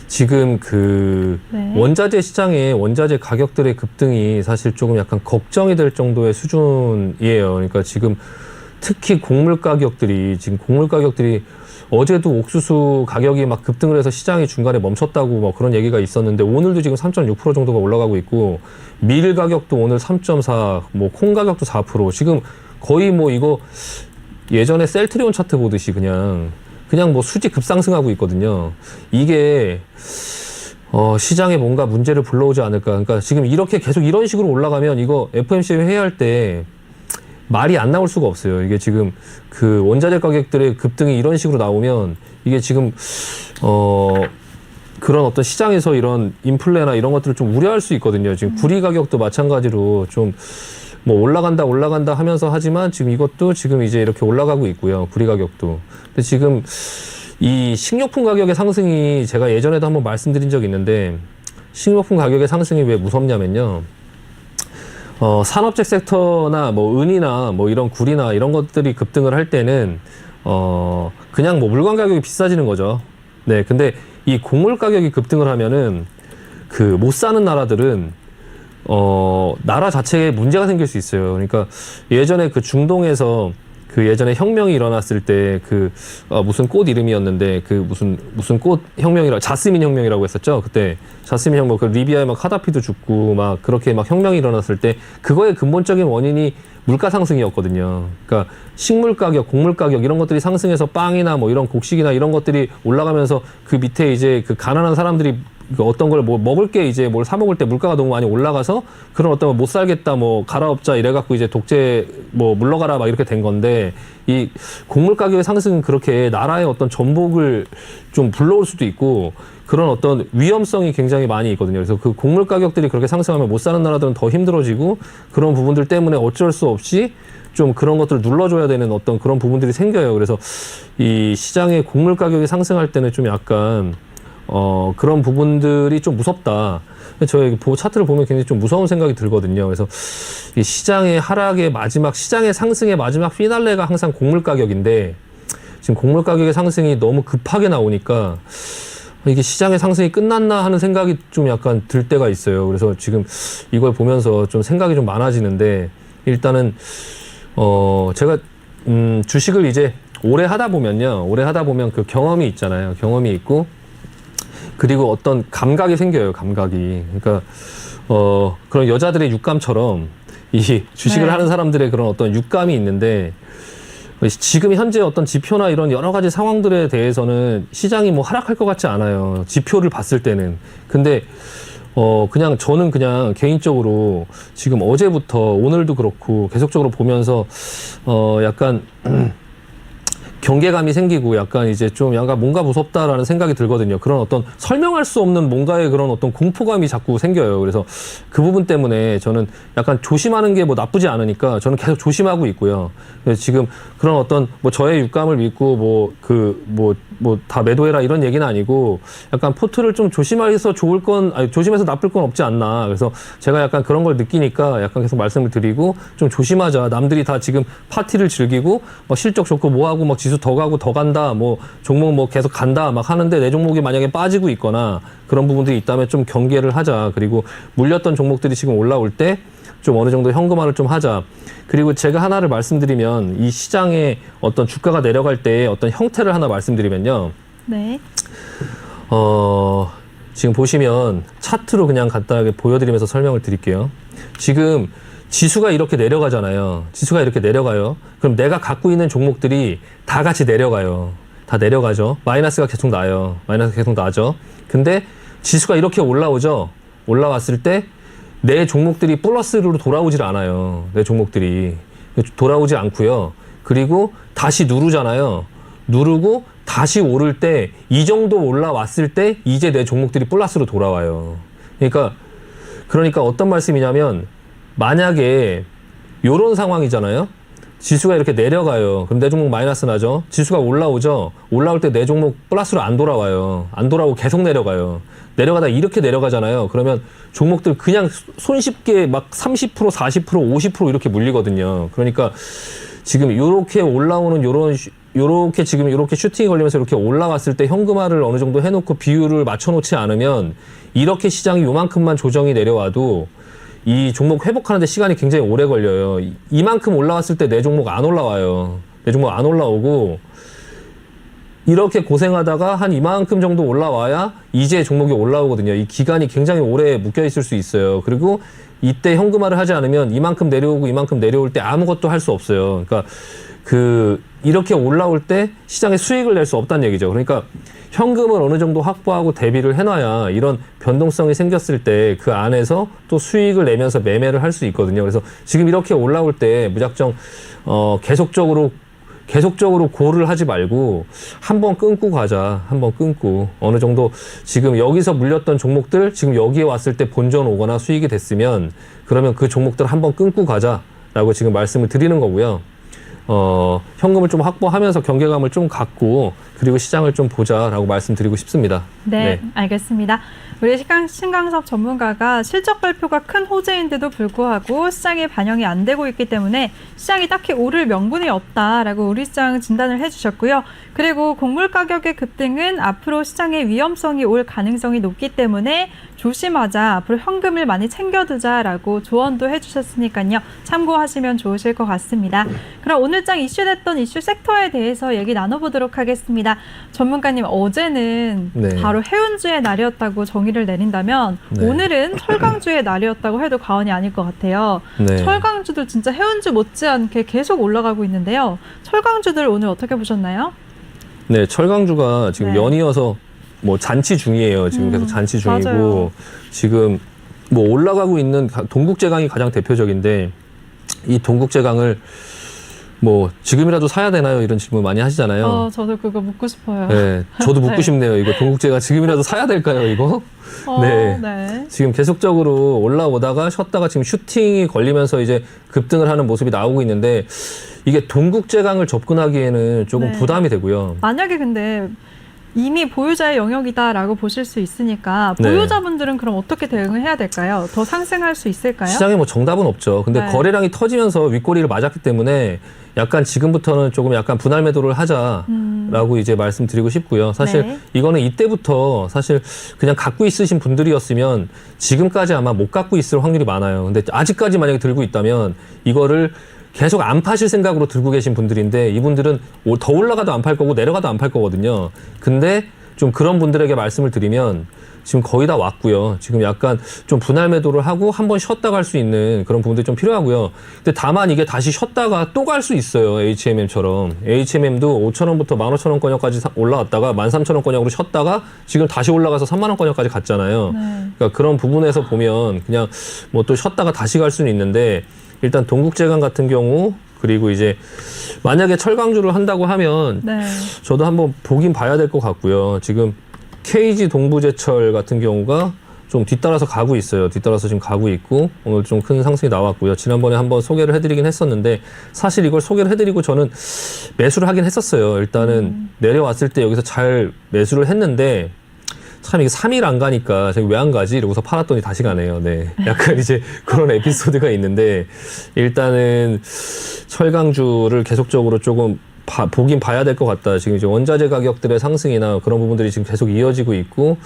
지금 그 원자재 시장의 원자재 가격들의 급등이 사실 조금 약간 걱정이 될 정도의 수준이에요. 그러니까 지금 특히 곡물 가격들이 어제도 옥수수 가격이 막 급등을 해서 시장이 중간에 멈췄다고 뭐 그런 얘기가 있었는데 오늘도 지금 3.6% 정도가 올라가고 있고 밀 가격도 오늘 3.4, 뭐 콩 가격도 4%. 지금 거의 뭐 이거 예전에 셀트리온 차트 보듯이 그냥 뭐 수직 급상승하고 있거든요. 이게 시장에 뭔가 문제를 불러오지 않을까. 그러니까 지금 이렇게 계속 이런 식으로 올라가면 이거 FOMC 회의할 때 말이 안 나올 수가 없어요. 이게 지금 그 원자재 가격들의 급등이 이런 식으로 나오면 이게 지금 그런 어떤 시장에서 이런 인플레나 이런 것들을 좀 우려할 수 있거든요. 지금 구리 가격도 마찬가지로 좀 뭐 올라간다 하면서 하지만 지금 이것도 지금 이제 이렇게 올라가고 있고요. 구리 가격도. 근데 지금 이 식료품 가격의 상승이 제가 예전에도 한번 말씀드린 적이 있는데 식료품 가격의 상승이 왜 무섭냐면요. 산업재 섹터나 뭐 은이나 뭐 이런 구리나 이런 것들이 급등을 할 때는 그냥 뭐 물건 가격이 비싸지는 거죠. 네. 근데 이 곡물 가격이 급등을 하면은 그 못 사는 나라들은 나라 자체에 문제가 생길 수 있어요. 그러니까 예전에 그 중동에서 그 예전에 혁명이 일어났을 때 그 무슨 꽃 이름이었는데 그 무슨 꽃 혁명이라 자스민 혁명이라고 했었죠. 그때 자스민 혁명 그 리비아에 막 카다피도 죽고 막 그렇게 막 혁명이 일어났을 때 그거의 근본적인 원인이 물가 상승이었거든요. 그러니까 식물 가격, 곡물 가격 이런 것들이 상승해서 빵이나 뭐 이런 곡식이나 이런 것들이 올라가면서 그 밑에 이제 그 가난한 사람들이 어떤 걸 뭐 먹을 게 이제 뭘 사 먹을 때 물가가 너무 많이 올라가서 그런 어떤 못 살겠다 뭐 갈아엎자 이래갖고 이제 독재 뭐 물러가라 막 이렇게 된 건데 이 곡물 가격의 상승은 그렇게 나라의 어떤 전복을 좀 불러올 수도 있고 그런 어떤 위험성이 굉장히 많이 있거든요. 그래서 그 곡물 가격들이 그렇게 상승하면 못 사는 나라들은 더 힘들어지고 그런 부분들 때문에 어쩔 수 없이 좀 그런 것들을 눌러줘야 되는 어떤 그런 부분들이 생겨요. 그래서 이 시장의 곡물 가격이 상승할 때는 좀 약간 그런 부분들이 좀 무섭다. 저희 차트를 보면 굉장히 좀 무서운 생각이 들거든요. 그래서 이 시장의 하락의 마지막, 시장의 상승의 마지막 피날레가 항상 곡물 가격인데 지금 곡물 가격의 상승이 너무 급하게 나오니까 이게 시장의 상승이 끝났나 하는 생각이 좀 약간 들 때가 있어요. 그래서 지금 이걸 보면서 좀 생각이 좀 많아지는데 일단은 제가 주식을 이제 오래 하다 보면 그 경험이 있잖아요. 경험이 있고 그리고 어떤 감각이 생겨요. 감각이. 그러니까 그런 여자들의 육감처럼 이 주식을 네. 하는 사람들의 그런 어떤 육감이 있는데 지금 현재 어떤 지표나 이런 여러 가지 상황들에 대해서는 시장이 뭐 하락할 것 같지 않아요. 지표를 봤을 때는. 근데 그냥 저는 그냥 개인적으로 지금 어제부터 오늘도 그렇고 계속적으로 보면서 약간 경계감이 생기고 약간 이제 좀 약간 뭔가 무섭다라는 생각이 들거든요. 그런 어떤 설명할 수 없는 뭔가의 그런 어떤 공포감이 자꾸 생겨요. 그래서 그 부분 때문에 저는 약간 조심하는 게 뭐 나쁘지 않으니까 저는 계속 조심하고 있고요. 그래서 지금 그런 어떤 뭐 저의 육감을 믿고 다 매도해라 이런 얘기는 아니고 약간 포트를 좀 조심해서 조심해서 나쁠 건 없지 않나. 그래서 제가 약간 그런 걸 느끼니까 약간 계속 말씀을 드리고 좀 조심하자. 남들이 다 지금 파티를 즐기고 막 실적 좋고 뭐하고 막 지수 더 가고 더 간다. 뭐 종목 뭐 계속 간다 막 하는데 내 종목이 만약에 빠지고 있거나 그런 부분들이 있다면 좀 경계를 하자. 그리고 물렸던 종목들이 지금 올라올 때 좀 어느 정도 현금화를 좀 하자. 그리고 제가 하나를 말씀드리면 이 시장에 어떤 주가가 내려갈 때 어떤 형태를 하나 말씀드리면요. 네. 지금 보시면 차트로 그냥 간단하게 보여드리면서 설명을 드릴게요. 지금 지수가 이렇게 내려가잖아요. 지수가 이렇게 내려가요. 그럼 내가 갖고 있는 종목들이 다 같이 내려가요. 다 내려가죠. 마이너스가 계속 나요. 마이너스가 계속 나죠. 근데 지수가 이렇게 올라오죠. 올라왔을 때 내 종목들이 플러스로 돌아오질 않아요. 내 종목들이 돌아오지 않고요. 그리고 다시 누르잖아요. 누르고 다시 오를 때 이 정도 올라왔을 때 이제 내 종목들이 플러스로 돌아와요. 그러니까 어떤 말씀이냐면 만약에 요런 상황이잖아요. 지수가 이렇게 내려가요. 그럼 내 종목 마이너스 나죠. 지수가 올라오죠. 올라올 때 내 종목 플러스로 안 돌아와요. 안 돌아오고 계속 내려가요. 내려가다 이렇게 내려가잖아요. 그러면 종목들 그냥 손쉽게 막 30%, 40%, 50% 이렇게 물리거든요. 그러니까 지금 요렇게 올라오는 요렇게 지금 이렇게 슈팅이 걸리면서 이렇게 올라왔을 때 현금화를 어느 정도 해놓고 비율을 맞춰놓지 않으면 이렇게 시장이 요만큼만 조정이 내려와도 이 종목 회복하는데 시간이 굉장히 오래 걸려요. 이만큼 올라왔을 때 내 종목 안 올라와요. 내 종목 안 올라오고 이렇게 고생하다가 한 이만큼 정도 올라와야 이제 종목이 올라오거든요. 이 기간이 굉장히 오래 묶여 있을 수 있어요. 그리고 이때 현금화를 하지 않으면 이만큼 내려오고 이만큼 내려올 때 아무것도 할 수 없어요. 그러니까 이렇게 올라올 때 시장에 수익을 낼 수 없다는 얘기죠. 그러니까 현금을 어느 정도 확보하고 대비를 해놔야 이런 변동성이 생겼을 때 그 안에서 또 수익을 내면서 매매를 할 수 있거든요. 그래서 지금 이렇게 올라올 때 무작정 계속적으로 고를 하지 말고 한번 끊고 가자. 한번 끊고 어느 정도 지금 여기서 물렸던 종목들 지금 여기에 왔을 때 본전 오거나 수익이 됐으면 그러면 그 종목들 한번 끊고 가자라고 지금 말씀을 드리는 거고요. 현금을 좀 확보하면서 경계감을 좀 갖고 그리고 시장을 좀 보자라고 말씀드리고 싶습니다. 네, 알겠습니다. 우리 신강섭 전문가가 실적 발표가 큰 호재인데도 불구하고 시장에 반영이 안 되고 있기 때문에 시장이 딱히 오를 명분이 없다라고 우리 시장 진단을 해주셨고요. 그리고 곡물 가격의 급등은 앞으로 시장의 위험성이 올 가능성이 높기 때문에 조심하자, 앞으로 현금을 많이 챙겨두자라고 조언도 해주셨으니까요. 참고하시면 좋으실 것 같습니다. 그럼 오늘장 이슈됐던 이슈 섹터에 대해서 얘기 나눠보도록 하겠습니다. 전문가님, 어제는 네. 바로 해운주의 날이었다고 정의를 내린다면 네. 오늘은 철강주의 날이었다고 해도 과언이 아닐 것 같아요. 네. 철강주도 진짜 해운주 못지않게 계속 올라가고 있는데요. 철강주들 오늘 어떻게 보셨나요? 네, 철강주가 지금 네. 연이어서 뭐 잔치 중이에요. 지금 계속 잔치 중이고 맞아요. 지금 뭐 올라가고 있는 동국제강이 가장 대표적인데 이 동국제강을 뭐 지금이라도 사야 되나요? 이런 질문 많이 하시잖아요. 저도 그거 묻고 싶어요. 네, 저도 묻고 네. 싶네요. 이거 동국제강 지금이라도 사야 될까요? 이거? 네. 네. 지금 계속적으로 올라오다가 쉬었다가 지금 슈팅이 걸리면서 이제 급등을 하는 모습이 나오고 있는데 이게 동국제강을 접근하기에는 조금 네. 부담이 되고요. 만약에 근데 이미 보유자의 영역이다라고 보실 수 있으니까 네. 보유자분들은 그럼 어떻게 대응을 해야 될까요? 더 상승할 수 있을까요? 시장에 뭐 정답은 없죠. 근데 네. 거래량이 터지면서 윗꼬리를 맞았기 때문에 약간 지금부터는 조금 약간 분할 매도를 하자라고 이제 말씀드리고 싶고요. 사실 네. 이거는 이때부터 사실 그냥 갖고 있으신 분들이었으면 지금까지 아마 못 갖고 있을 확률이 많아요. 근데 아직까지 만약에 들고 있다면 이거를 계속 안 파실 생각으로 들고 계신 분들인데 이분들은 더 올라가도 안 팔 거고 내려가도 안 팔 거거든요. 근데 좀 그런 분들에게 말씀을 드리면 지금 거의 다 왔고요. 지금 약간 좀 분할 매도를 하고 한번 쉬었다 갈 수 있는 그런 부분들이 좀 필요하고요. 근데 다만 이게 다시 쉬었다가 또 갈 수 있어요. HMM처럼. HMM도 5,000원부터 15,000원권역까지 올라왔다가 13,000원권역으로 쉬었다가 지금 다시 올라가서 30,000원권역까지 갔잖아요. 네. 그러니까 그런 부분에서 보면 그냥 뭐 또 쉬었다가 다시 갈 수는 있는데 일단 동국제강 같은 경우 그리고 이제 만약에 철강주를 한다고 하면 네. 저도 한번 보긴 봐야 될 것 같고요. 지금 KG 동부제철 같은 경우가 좀 뒤따라서 가고 있어요. 뒤따라서 지금 가고 있고 오늘 좀 큰 상승이 나왔고요. 지난번에 한번 소개를 해드리긴 했었는데 사실 이걸 소개를 해드리고 저는 매수를 하긴 했었어요. 일단은 내려왔을 때 여기서 잘 매수를 했는데 참 이게 3일 안 가니까 왜 안 가지? 이러고서 팔았더니 다시 가네요. 네. 약간 이제 그런 에피소드가 있는데 일단은 철강주를 계속적으로 조금 보긴 봐야 될 것 같다. 지금 이제 원자재 가격들의 상승이나 그런 부분들이 지금 계속 이어지고 있고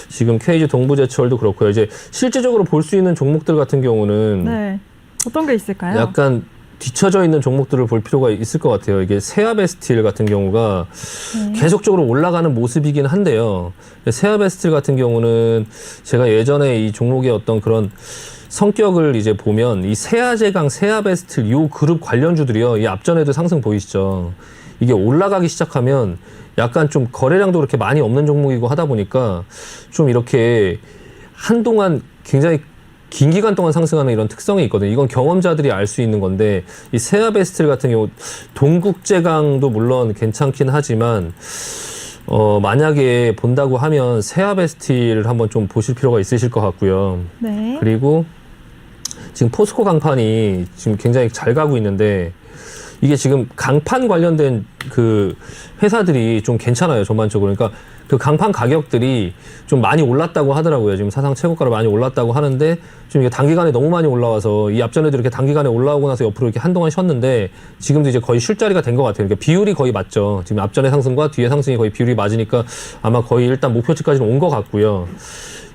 지금 KG 동부제철도 그렇고요. 이제 실제적으로 볼 수 있는 종목들 같은 경우는 네. 어떤 게 있을까요? 약간 뒤처져 있는 종목들을 볼 필요가 있을 것 같아요. 이게 세아베스틸 같은 경우가 계속적으로 올라가는 모습이긴 한데요. 세아베스틸 같은 경우는 제가 예전에 이 종목의 어떤 그런 성격을 이제 보면 이 세아제강, 세아베스틸 요 그룹 관련주들이요. 이 앞전에도 상승 보이시죠? 이게 올라가기 시작하면 약간 좀 거래량도 그렇게 많이 없는 종목이고 하다 보니까 좀 이렇게 한동안 굉장히 긴 기간 동안 상승하는 이런 특성이 있거든요. 이건 경험자들이 알 수 있는 건데 이 세아베스틸 같은 경우 동국제강도 물론 괜찮긴 하지만 만약에 본다고 하면 세아베스틸을 한번 좀 보실 필요가 있으실 것 같고요. 네. 그리고 지금 포스코 강판이 지금 굉장히 잘 가고 있는데 이게 지금 강판 관련된 그 회사들이 좀 괜찮아요. 전반적으로. 그러니까 그 강판 가격들이 좀 많이 올랐다고 하더라고요. 지금 사상 최고가로 많이 올랐다고 하는데 좀 이게 단기간에 너무 많이 올라와서 이 앞전에도 이렇게 단기간에 올라오고 나서 옆으로 이렇게 한동안 쉬었는데 지금도 이제 거의 쉴 자리가 된 것 같아요. 그러니까 비율이 거의 맞죠. 지금 앞전의 상승과 뒤의 상승이 거의 비율이 맞으니까 아마 거의 일단 목표치까지는 온 것 같고요.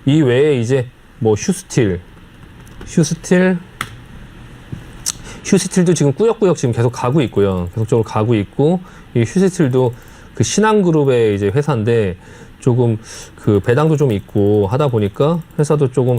이 외에 이제 뭐 휴스틸도 지금 꾸역꾸역 지금 계속 가고 있고요. 계속적으로 가고 있고 이 휴스틸도 그 신한그룹의 이제 회사인데 조금 그 배당도 좀 있고 하다 보니까 회사도 조금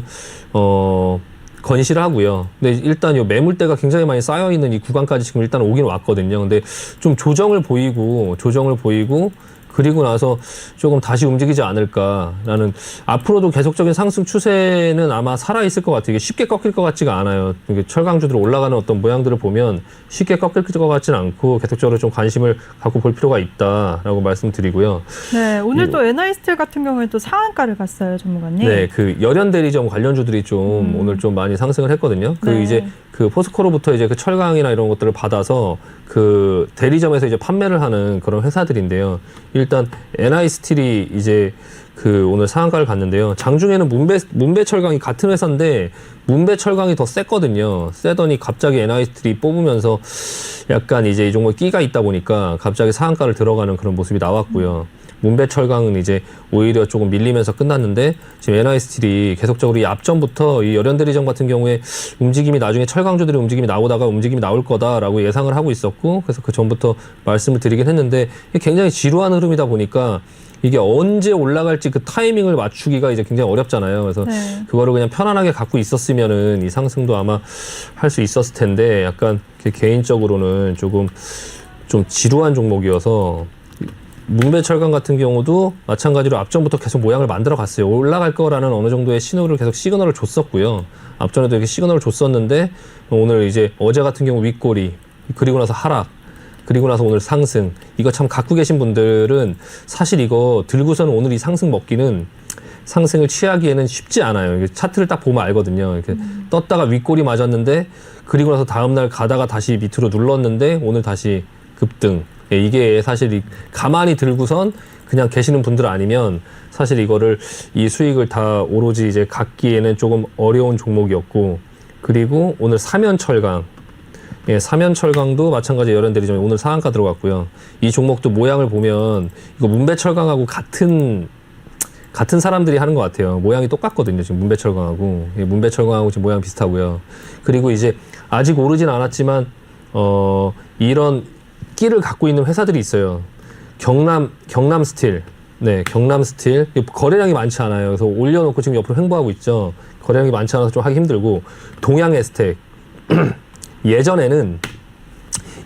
건실하고요. 근데 일단 요 매물대가 굉장히 많이 쌓여 있는 이 구간까지 지금 일단 오긴 왔거든요. 근데 좀 조정을 보이고 그리고 나서 조금 다시 움직이지 않을까라는, 앞으로도 계속적인 상승 추세는 아마 살아있을 것 같아요. 이게 쉽게 꺾일 것 같지가 않아요. 이게 철강주들 올라가는 어떤 모양들을 보면 쉽게 꺾일 것 같지는 않고 계속적으로 좀 관심을 갖고 볼 필요가 있다라고 말씀드리고요. 네, 오늘 또 NI스틸 같은 경우에 또 상한가를 갔어요, 전문가님. 네, 그 열연 대리점 관련주들이 좀 오늘 좀 많이 상승을 했거든요. 그 네. 이제 그 포스코로부터 이제 그 철강이나 이런 것들을 받아서 그 대리점에서 이제 판매를 하는 그런 회사들인데요. 일단 NI스틸이 이제 그 오늘 상한가를 갔는데요. 장중에는 문배철강이 같은 회사인데 문배철강이 더 셌거든요. 세더니 갑자기 NI스틸이 뽑으면서 약간 이제 이 종목에 끼가 있다 보니까 갑자기 상한가를 들어가는 그런 모습이 나왔고요. 문배철강은 이제 오히려 조금 밀리면서 끝났는데, 지금 NI스틸이 계속적으로 이 앞전부터 이 열연대리점 같은 경우에 움직임이, 나중에 철강주들의 움직임이 나오다가 움직임이 나올 거다라고 예상을 하고 있었고, 그래서 그 전부터 말씀을 드리긴 했는데, 이게 굉장히 지루한 흐름이다 보니까 이게 언제 올라갈지 그 타이밍을 맞추기가 이제 굉장히 어렵잖아요. 그래서 네. 그거를 그냥 편안하게 갖고 있었으면은 이 상승도 아마 할 수 있었을 텐데, 약간 개인적으로는 조금 좀 지루한 종목이어서, 문배철강 같은 경우도 마찬가지로 앞전부터 계속 모양을 만들어 갔어요. 올라갈 거라는 어느 정도의 신호를 계속 시그널을 줬었고요. 앞전에도 이렇게 시그널을 줬었는데, 오늘 이제 어제 같은 경우 윗꼬리, 그리고 나서 하락, 그리고 나서 오늘 상승. 이거 참 갖고 계신 분들은 사실 이거 들고서는 오늘 이 상승 먹기는, 상승을 취하기에는 쉽지 않아요. 차트를 딱 보면 알거든요. 이렇게 떴다가 윗꼬리 맞았는데, 그리고 나서 다음날 가다가 다시 밑으로 눌렀는데 오늘 다시 급등. 이게 사실 가만히 들고선 그냥 계시는 분들 아니면 사실 이거를, 이 수익을 다 오로지 이제 갖기에는 조금 어려운 종목이었고, 그리고 오늘 사면철강, 사면철강도 마찬가지 열연대리점에 오늘 상한가 들어갔고요. 이 종목도 모양을 보면 이거 문배철강하고 같은 사람들이 하는 것 같아요. 모양이 똑같거든요. 지금 문배철강하고 지금 모양 비슷하고요. 그리고 이제 아직 오르진 않았지만 이런 끼를 갖고 있는 회사들이 있어요. 경남스틸. 네, 경남스틸. 거래량이 많지 않아요. 그래서 올려놓고 지금 옆으로 횡보하고 있죠. 거래량이 많지 않아서 좀 하기 힘들고, 동양에스텍.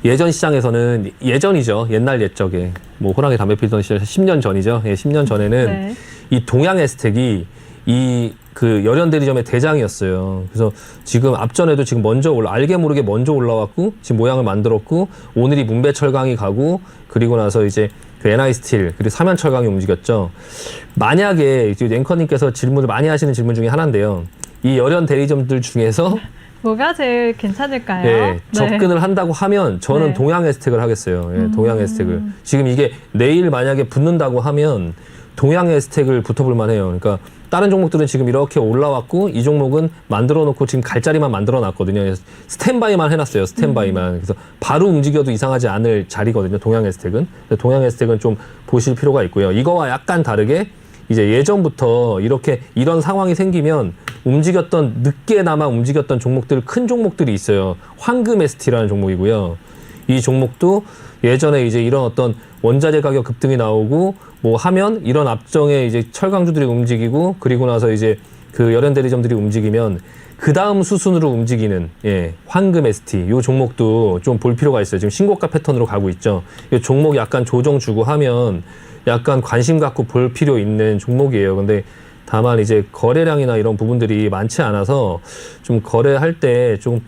예전 시장에서는, 예전이죠. 옛날 옛적에. 뭐 호랑이 담배 피던 시절 10년 전이죠. 10년 전에는 네. 이 동양에스텍이 그 열연대리점의 대장이었어요. 그래서 지금 앞전에도 지금 알게 모르게 먼저 올라왔고, 지금 모양을 만들었고, 오늘이 문배철강이 가고, 그리고 나서 이제 그 NI스틸, 그리고 사면철강이 움직였죠. 만약에 이제 앵커님께서 질문을 많이 하시는 질문 중에 하나인데요. 이 열연대리점들 중에서 뭐가 제일 괜찮을까요? 네, 접근을 한다고 하면 저는 네. 동양에스텍을 하겠어요. 동양에스텍을. 지금 이게 내일 만약에 붙는다고 하면 동양에스텍을 붙어볼 만해요. 그러니까 다른 종목들은 지금 이렇게 올라왔고, 이 종목은 만들어 놓고 지금 갈 자리만 만들어 놨거든요. 스탠바이만 해놨어요. 스탠바이만. 그래서 바로 움직여도 이상하지 않을 자리거든요. 동양에스텍은. 동양에스텍은 좀 보실 필요가 있고요. 이거와 약간 다르게 이제 예전부터 이런 상황이 생기면 늦게나마 움직였던 종목들, 큰 종목들이 있어요. 황금에스티라는 종목이고요. 이 종목도 예전에 이제 이런 어떤 원자재 가격 급등이 나오고 뭐 하면 이런 앞정에 이제 철강주들이 움직이고, 그리고 나서 이제 그 열연대리점들이 움직이면 그 다음 수순으로 움직이는, 황금에스티. 요 종목도 좀 볼 필요가 있어요. 지금 신고가 패턴으로 가고 있죠. 이 종목 약간 조정 주고 하면 약간 관심 갖고 볼 필요 있는 종목이에요. 근데 다만 이제 거래량이나 이런 부분들이 많지 않아서 좀 거래할 때 좀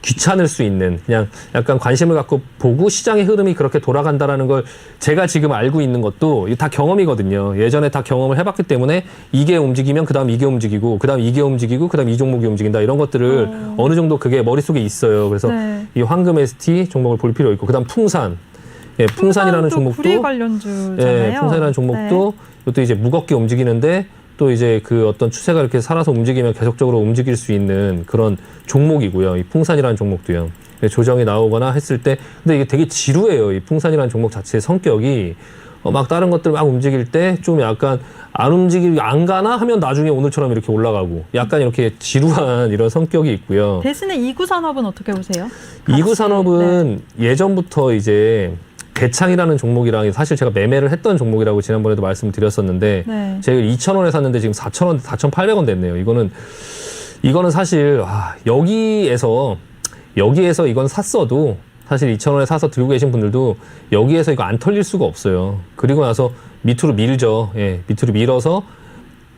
귀찮을 수 있는, 그냥 약간 관심을 갖고 보고 시장의 흐름이 그렇게 돌아간다라는 걸 제가 지금 알고 있는 것도 다 경험이거든요. 예전에 다 경험을 해봤기 때문에 이게 움직이면 그 다음 이게 움직이고, 그 다음 이게 움직이고, 그 다음 이 종목이 움직인다, 이런 것들을 어느 정도 그게 머릿속에 있어요. 그래서 네. 이 황금에스티 종목을 볼 필요 있고, 그 다음 풍산. 풍산이라는 종목도, 구리 관련주잖아요. 풍산이라는 종목도 이것도 이제 무겁게 움직이는데, 또 이제 그 어떤 추세가 이렇게 살아서 움직이면 계속적으로 움직일 수 있는 그런 종목이고요. 이 풍산이라는 종목도요. 조정이 나오거나 했을 때, 근데 이게 되게 지루해요. 이 풍산이라는 종목 자체의 성격이. 막 다른 것들 막 움직일 때 좀 약간 안 가나 하면 나중에 오늘처럼 이렇게 올라가고, 약간 이렇게 지루한 이런 성격이 있고요. 대신에 이구산업은 어떻게 보세요? 이구산업은 예전부터 이제 대창이라는 종목이랑 사실 제가 매매를 했던 종목이라고 지난번에도 말씀을 드렸었는데, 네. 제가 2,000원에 샀는데 지금 4,000원, 4,800원 됐네요. 이거는 사실 여기에서 이건 샀어도 사실 2,000원에 사서 들고 계신 분들도 여기에서 이거 안 털릴 수가 없어요. 그리고 나서 밑으로 밀죠. 예, 밑으로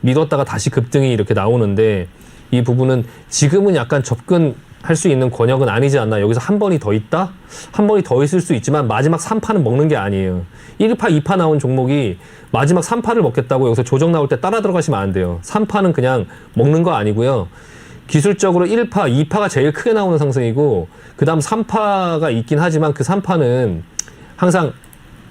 밀었다가 다시 급등이 이렇게 나오는데 이 부분은 지금은 약간 접근할 수 있는 권역은 아니지 않나. 여기서 한 번이 더 있다? 한 번이 더 있을 수 있지만 마지막 3파는 먹는 게 아니에요. 1파, 2파 나온 종목이 마지막 3파를 먹겠다고 여기서 조정 나올 때 따라 들어가시면 안 돼요. 3파는 그냥 먹는 거 아니고요. 기술적으로 1파, 2파가 제일 크게 나오는 상승이고 그 다음 3파가 있긴 하지만 그 3파는 항상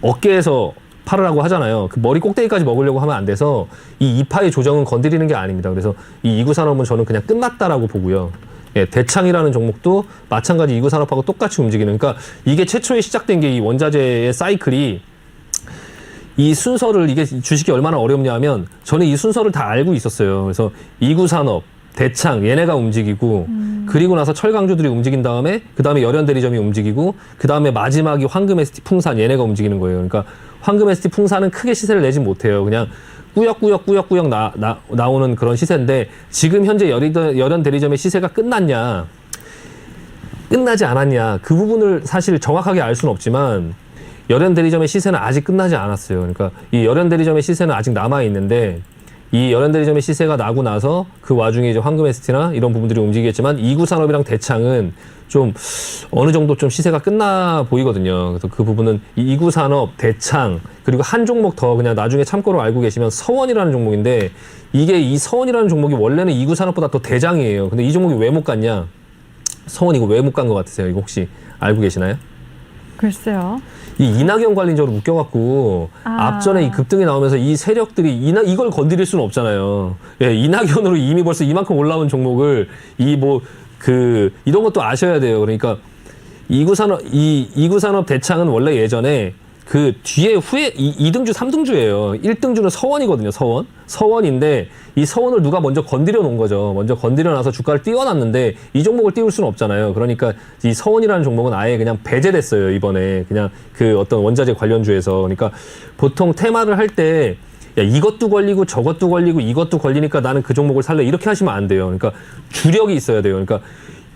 어깨에서 팔으라고 하잖아요. 그 머리 꼭대기까지 먹으려고 하면 안 돼서 이 2파의 조정은 건드리는 게 아닙니다. 그래서 이 이구산업은 저는 그냥 끝났다라고 보고요. 예, 대창이라는 종목도 마찬가지 이구산업하고 똑같이 움직이는, 그러니까 이게 최초에 시작된 게 이 원자재의 사이클이 이 순서를, 이게 주식이 얼마나 어렵냐면 저는 이 순서를 다 알고 있었어요. 그래서 이구산업, 대창 얘네가 움직이고 그리고 나서 철강주들이 움직인 다음에 그 다음에 열연대리점이 움직이고 그 다음에 마지막이 황금ST 풍산 얘네가 움직이는 거예요. 그러니까 황금ST 풍산은 크게 시세를 내지 못해요. 그냥 꾸역꾸역 나오는 그런 시세인데 지금 현재 열연대리점의 시세가 끝났냐 끝나지 않았냐 그 부분을 사실 정확하게 알 수는 없지만 열연대리점의 시세는 아직 끝나지 않았어요. 그러니까 이 열연대리점의 시세는 아직 남아 있는데 이 열연대리점의 시세가 나고 나서 그 와중에 이제 황금ST나 이런 부분들이 움직이겠지만 이구산업이랑 대창은 좀 어느 정도 좀 시세가 끝나 보이거든요. 그래서 그 부분은 이 이구산업, 대창 그리고 한 종목 더 그냥 나중에 참고로 알고 계시면 서원이라는 종목인데 이게 이 서원이라는 종목이 원래는 이구산업보다 더 대장이에요. 근데 이 종목이 왜 못 갔냐? 서원 이거 왜 못 간 것 같으세요? 이거 혹시 알고 계시나요? 글쎄요. 이 이낙연 관련적으로 묶여갖고 앞전에 이 급등이 나오면서 이 세력들이 이걸 건드릴 수는 없잖아요. 예, 이낙연으로 이미 벌써 이만큼 올라온 종목을 이런 것도 아셔야 돼요. 그러니까 이구산업 대창은 원래 예전에 그 뒤에 후에 2등주, 3등주예요. 1등주는 서원이거든요. 서원인데 이 서원을 누가 먼저 건드려 놓은 거죠. 먼저 건드려 놔서 주가를 띄워놨는데 이 종목을 띄울 수는 없잖아요. 그러니까 이 서원이라는 종목은 아예 그냥 배제됐어요. 이번에 그냥 그 어떤 원자재 관련주에서. 그러니까 보통 테마를 할 때 야, 이것도 걸리고 저것도 걸리고 이것도 걸리니까 나는 그 종목을 살래 이렇게 하시면 안 돼요. 그러니까 주력이 있어야 돼요. 그러니까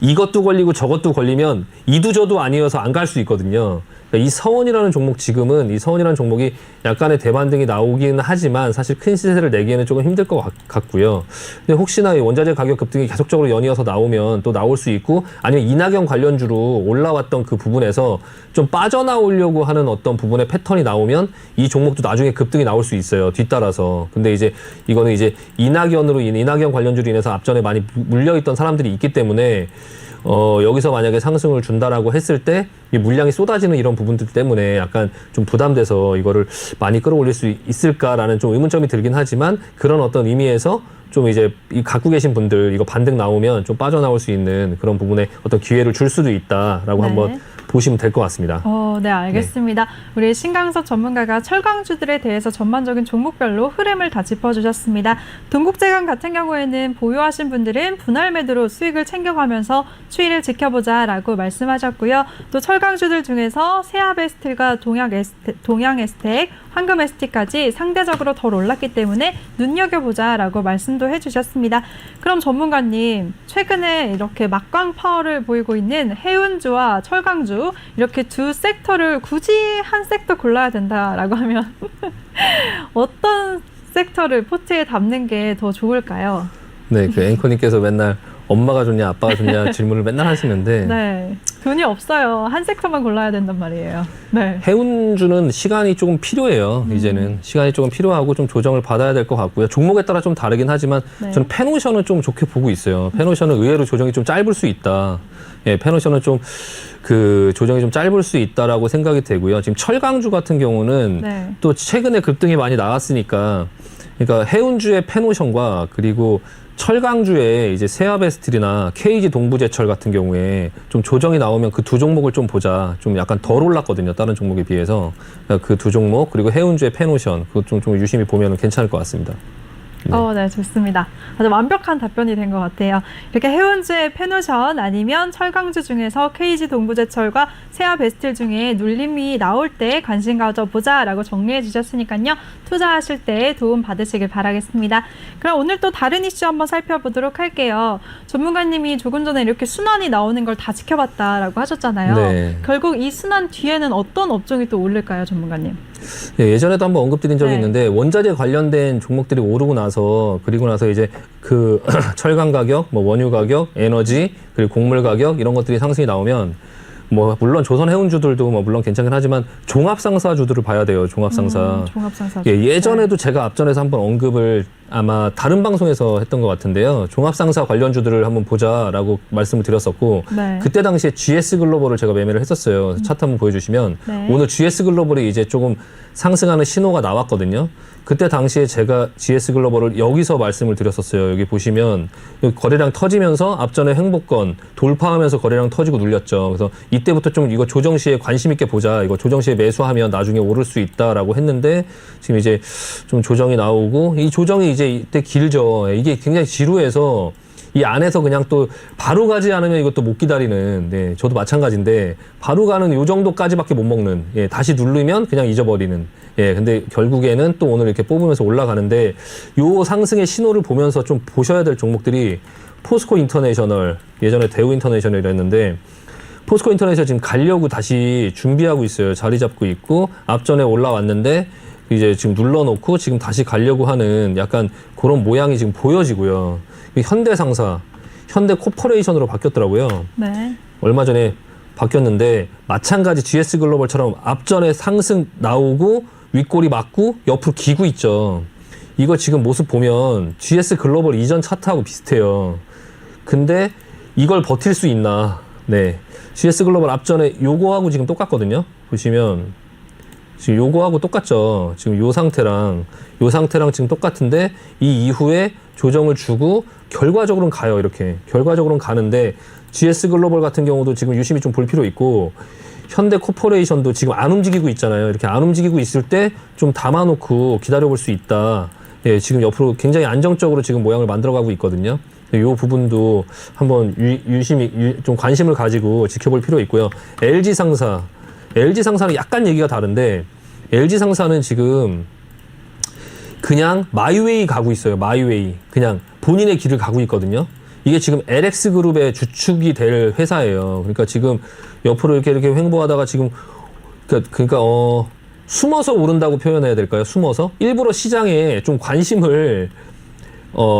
이것도 걸리고 저것도 걸리면 이두저도 아니어서 안 갈 수 있거든요. 그러니까 이 서원이라는 종목 지금은 이 서원이라는 종목이 약간의 대반등이 나오긴 하지만 사실 큰 시세를 내기에는 조금 힘들 것 같고요. 근데 혹시나 이 원자재 가격 급등이 계속적으로 연이어서 나오면 또 나올 수 있고 아니면 이낙연 관련주로 올라왔던 그 부분에서 좀 빠져나오려고 하는 어떤 부분의 패턴이 나오면 이 종목도 나중에 급등이 나올 수 있어요. 뒤따라서. 근데 이제 이거는 이제 이낙연 관련주로 인해서 앞전에 많이 물려있던 사람들이 있기 때문에 여기서 만약에 상승을 준다라고 했을 때 이 물량이 쏟아지는 이런 부분들 때문에 약간 좀 부담돼서 이거를 많이 끌어올릴 수 있을까라는 좀 의문점이 들긴 하지만 그런 어떤 의미에서 좀 이제 이 갖고 계신 분들 이거 반등 나오면 좀 빠져나올 수 있는 그런 부분에 어떤 기회를 줄 수도 있다라고 네. 한번 보시면 될 것 같습니다. 네, 알겠습니다. 우리 신강석 전문가가 철강주들에 대해서 전반적인 종목별로 흐름을 다 짚어주셨습니다. 동국제강 같은 경우에는 보유하신 분들은 분할 매도로 수익을 챙겨가면서 추이를 지켜보자라고 말씀하셨고요. 또 철강주들 중에서 세아베스트가 동양에스텍, 황금에스텍까지 상대적으로 덜 올랐기 때문에 눈여겨보자라고 말씀도 해주셨습니다. 그럼 전문가님, 최근에 이렇게 막강 파워를 보이고 있는 해운주와 철강주 이렇게 두 섹터를 굳이 한 섹터 골라야 된다라고 하면 어떤 섹터를 포트에 담는 게 더 좋을까요? 네, 그 앵커님께서 맨날 엄마가 좋냐 아빠가 좋냐 질문을 맨날 하시는데 네, 돈이 없어요. 한 섹터만 골라야 된단 말이에요. 네. 해운주는 시간이 조금 필요해요. 이제는 시간이 조금 필요하고 좀 조정을 받아야 될 것 같고요. 종목에 따라 좀 다르긴 하지만 네. 저는 페노션은 좀 좋게 보고 있어요. 페노션은 의외로 조정이 좀 짧을 수 있다. 예, 페노션은 좀 그 조정이 좀 짧을 수 있다라고 생각이 되고요. 지금 철강주 같은 경우는 네. 또 최근에 급등이 많이 나왔으니까 그러니까 해운주의 페노션과 그리고 철강주의 이제 세아베스틸이나 KG 동부제철 같은 경우에 좀 조정이 나오면 그 두 종목을 좀 보자. 좀 약간 덜 올랐거든요. 다른 종목에 비해서. 그 두 종목 그리고 해운주의 페노션 그것 좀 유심히 보면 괜찮을 것 같습니다. 네, 좋습니다. 아주 완벽한 답변이 된 것 같아요. 이렇게 해운주의 페노션 아니면 철강주 중에서 KG 동부제철과 세아베스틸 중에 눌림이 나올 때 관심 가져보자라고 정리해 주셨으니까요. 투자하실 때 도움 받으시길 바라겠습니다. 그럼 오늘 또 다른 이슈 한번 살펴보도록 할게요. 전문가님이 조금 전에 이렇게 순환이 나오는 걸 다 지켜봤다라고 하셨잖아요. 네. 결국 이 순환 뒤에는 어떤 업종이 또 오를까요, 전문가님? 예, 예전에도 한번 언급드린 적이 네. 있는데 원자재 관련된 종목들이 오르고 나서 그리고 나서 이제 그 철강 가격, 뭐 원유 가격, 에너지 그리고 곡물 가격 이런 것들이 상승이 나오면 뭐 물론 조선 해운주들도 뭐 물론 괜찮긴 하지만 종합상사주들을 봐야 돼요. 종합상사. 종합상사주. 예, 예전에도 제가 앞전에서 한번 언급을 아마 다른 방송에서 했던 것 같은데요. 종합상사 관련주들을 한번 보자라고 말씀을 드렸었고 네. 그때 당시에 GS 글로벌을 제가 매매를 했었어요. 차트 한번 보여주시면 네. 오늘 GS 글로벌이 이제 조금 상승하는 신호가 나왔거든요. 그때 당시에 제가 GS 글로벌을 여기서 말씀을 드렸었어요. 여기 보시면 여기 거래량 터지면서 앞전에 행보권 돌파하면서 거래량 터지고 눌렸죠. 그래서 이때부터 좀 이거 조정 시에 관심 있게 보자. 이거 조정 시에 매수하면 나중에 오를 수 있다라고 했는데 지금 이제 좀 조정이 나오고 이 조정이 이제 이때 길죠. 이게 굉장히 지루해서 이 안에서 그냥 또 바로 가지 않으면 이것도 못 기다리는, 네, 저도 마찬가지인데 바로 가는 요 정도까지밖에 못 먹는, 예, 다시 누르면 그냥 잊어버리는, 예, 근데 결국에는 또 오늘 이렇게 뽑으면서 올라가는데 요 상승의 신호를 보면서 좀 보셔야 될 종목들이 포스코 인터내셔널, 예전에 대우 인터내셔널이랬는데 포스코 인터내셔널 지금 가려고 다시 준비하고 있어요. 자리 잡고 있고 앞전에 올라왔는데 이제 지금 눌러놓고 지금 다시 가려고 하는 약간 그런 모양이 지금 보여지고요. 현대상사, 현대코퍼레이션으로 바뀌었더라고요. 네. 얼마 전에 바뀌었는데 마찬가지 GS 글로벌처럼 앞전에 상승 나오고 윗골이 맞고 옆으로 기고 있죠. 이거 지금 모습 보면 GS 글로벌 이전 차트하고 비슷해요. 근데 이걸 버틸 수 있나? 네. GS 글로벌 앞전에 요거하고 지금 똑같거든요. 보시면 지금 요거하고 똑같죠. 지금 요 상태랑 지금 똑같은데 이 이후에 조정을 주고 결과적으로는 가요. 이렇게 결과적으로는 가는데 GS 글로벌 같은 경우도 지금 유심히 좀 볼 필요 있고 현대 코퍼레이션도 지금 안 움직이고 있잖아요. 이렇게 안 움직이고 있을 때 좀 담아놓고 기다려볼 수 있다. 예, 지금 옆으로 굉장히 안정적으로 지금 모양을 만들어가고 있거든요. 이 부분도 한번 유심히 좀 관심을 가지고 지켜볼 필요 있고요. LG상사는 약간 얘기가 다른데 LG상사는 지금 그냥 마이웨이 가고 있어요. 마이웨이. 그냥 본인의 길을 가고 있거든요. 이게 지금 LX그룹의 주축이 될 회사예요. 그러니까 지금 옆으로 이렇게 횡보하다가 지금 그러니까 숨어서 오른다고 표현해야 될까요? 숨어서 일부러 시장에 좀 관심을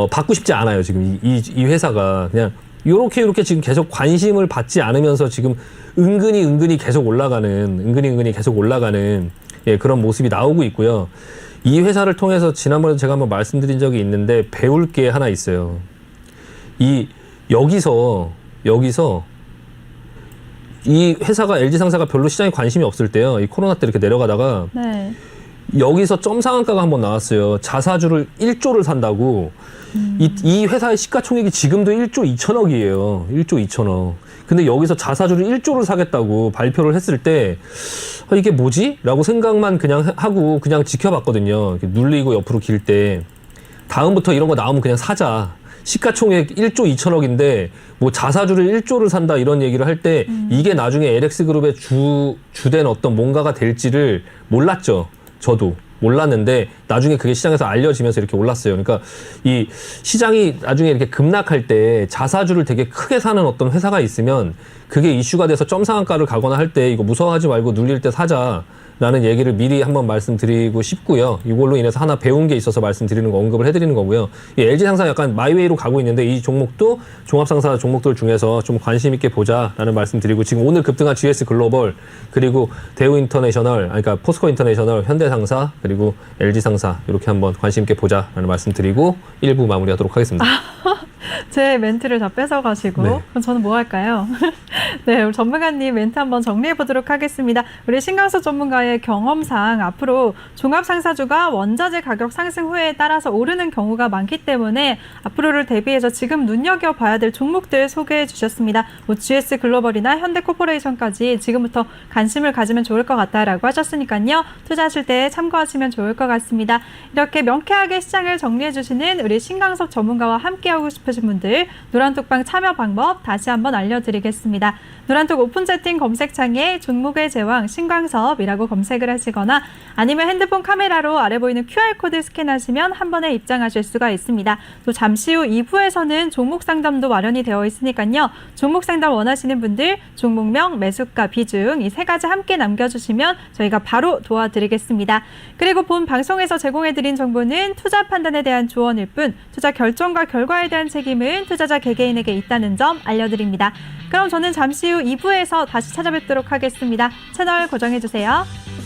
받고 싶지 않아요. 지금 이 회사가 그냥 요렇게 지금 계속 관심을 받지 않으면서 지금 은근히 계속 올라가는 예, 그런 모습이 나오고 있고요. 이 회사를 통해서 지난번에 제가 한번 말씀드린 적이 있는데 배울 게 하나 있어요. 여기서 이 회사가 LG상사가 별로 시장에 관심이 없을 때요. 이 코로나 때 이렇게 내려가다가 네. 여기서 점상한가가 한번 나왔어요. 자사주를 1조를 산다고. 이 회사의 시가총액이 지금도 1조 2천억이에요. 1조 2천억. 근데 여기서 자사주를 1조를 사겠다고 발표를 했을 때 이게 뭐지? 라고 생각만 그냥 하고 그냥 지켜봤거든요. 이렇게 눌리고 옆으로 길 때 다음부터 이런 거 나오면 그냥 사자. 시가총액 1조 2천억인데 뭐 자사주를 1조를 산다 이런 얘기를 할 때 이게 나중에 LX그룹의 주된 어떤 뭔가가 될지를 몰랐죠. 저도 몰랐는데 나중에 그게 시장에서 알려지면서 이렇게 올랐어요. 그러니까 이 시장이 나중에 이렇게 급락할 때 자사주를 되게 크게 사는 어떤 회사가 있으면 그게 이슈가 돼서 점상한가를 가거나 할 때 이거 무서워하지 말고 눌릴 때 사자라는 얘기를 미리 한번 말씀드리고 싶고요. 이걸로 인해서 하나 배운 게 있어서 말씀드리는 거 언급을 해드리는 거고요. 이 LG상사 약간 마이웨이로 가고 있는데 이 종목도 종합상사 종목들 중에서 좀 관심 있게 보자라는 말씀드리고 지금 오늘 급등한 GS 글로벌 그리고 대우 인터내셔널 그러니까 포스코 인터내셔널 현대상사 그리고 LG상사 이렇게 한번 관심 있게 보자라는 말씀드리고 1부 마무리하도록 하겠습니다. 제 멘트를 다 뺏어가시고 네. 그럼 저는 뭐 할까요? 네, 우리 전문가님 멘트 한번 정리해 보도록 하겠습니다. 우리 신강섭 전문가의 경험상 앞으로 종합상사주가 원자재 가격 상승 후에 따라서 오르는 경우가 많기 때문에 앞으로를 대비해서 지금 눈여겨봐야 될 종목들 소개해 주셨습니다. 뭐 GS 글로벌이나 현대코퍼레이션까지 지금부터 관심을 가지면 좋을 것 같다라고 하셨으니까요. 투자하실 때 참고하시면 좋을 것 같습니다. 이렇게 명쾌하게 시장을 정리해 주시는 우리 신강섭 전문가와 함께하고 싶으신 분들 노란톡방 참여 방법 다시 한번 알려드리겠습니다. 노란톡 오픈 채팅 검색창에 종목의 제왕 신광섭이라고 검색을 하시거나 아니면 핸드폰 카메라로 아래 보이는 QR코드 스캔하시면 한 번에 입장하실 수가 있습니다. 또 잠시 후 2부에서는 종목 상담도 마련이 되어 있으니까요. 종목 상담 원하시는 분들 종목명, 매수가, 비중 이 세 가지 함께 남겨주시면 저희가 바로 도와드리겠습니다. 그리고 본 방송에서 제공해드린 정보는 투자 판단에 대한 조언일 뿐 투자 결정과 결과에 대한 책임은 투자자 개개인에게 있다는 점 알려드립니다. 그럼 저는 잠시 후 2부에서 다시 찾아뵙도록 하겠습니다. 채널 고정해주세요.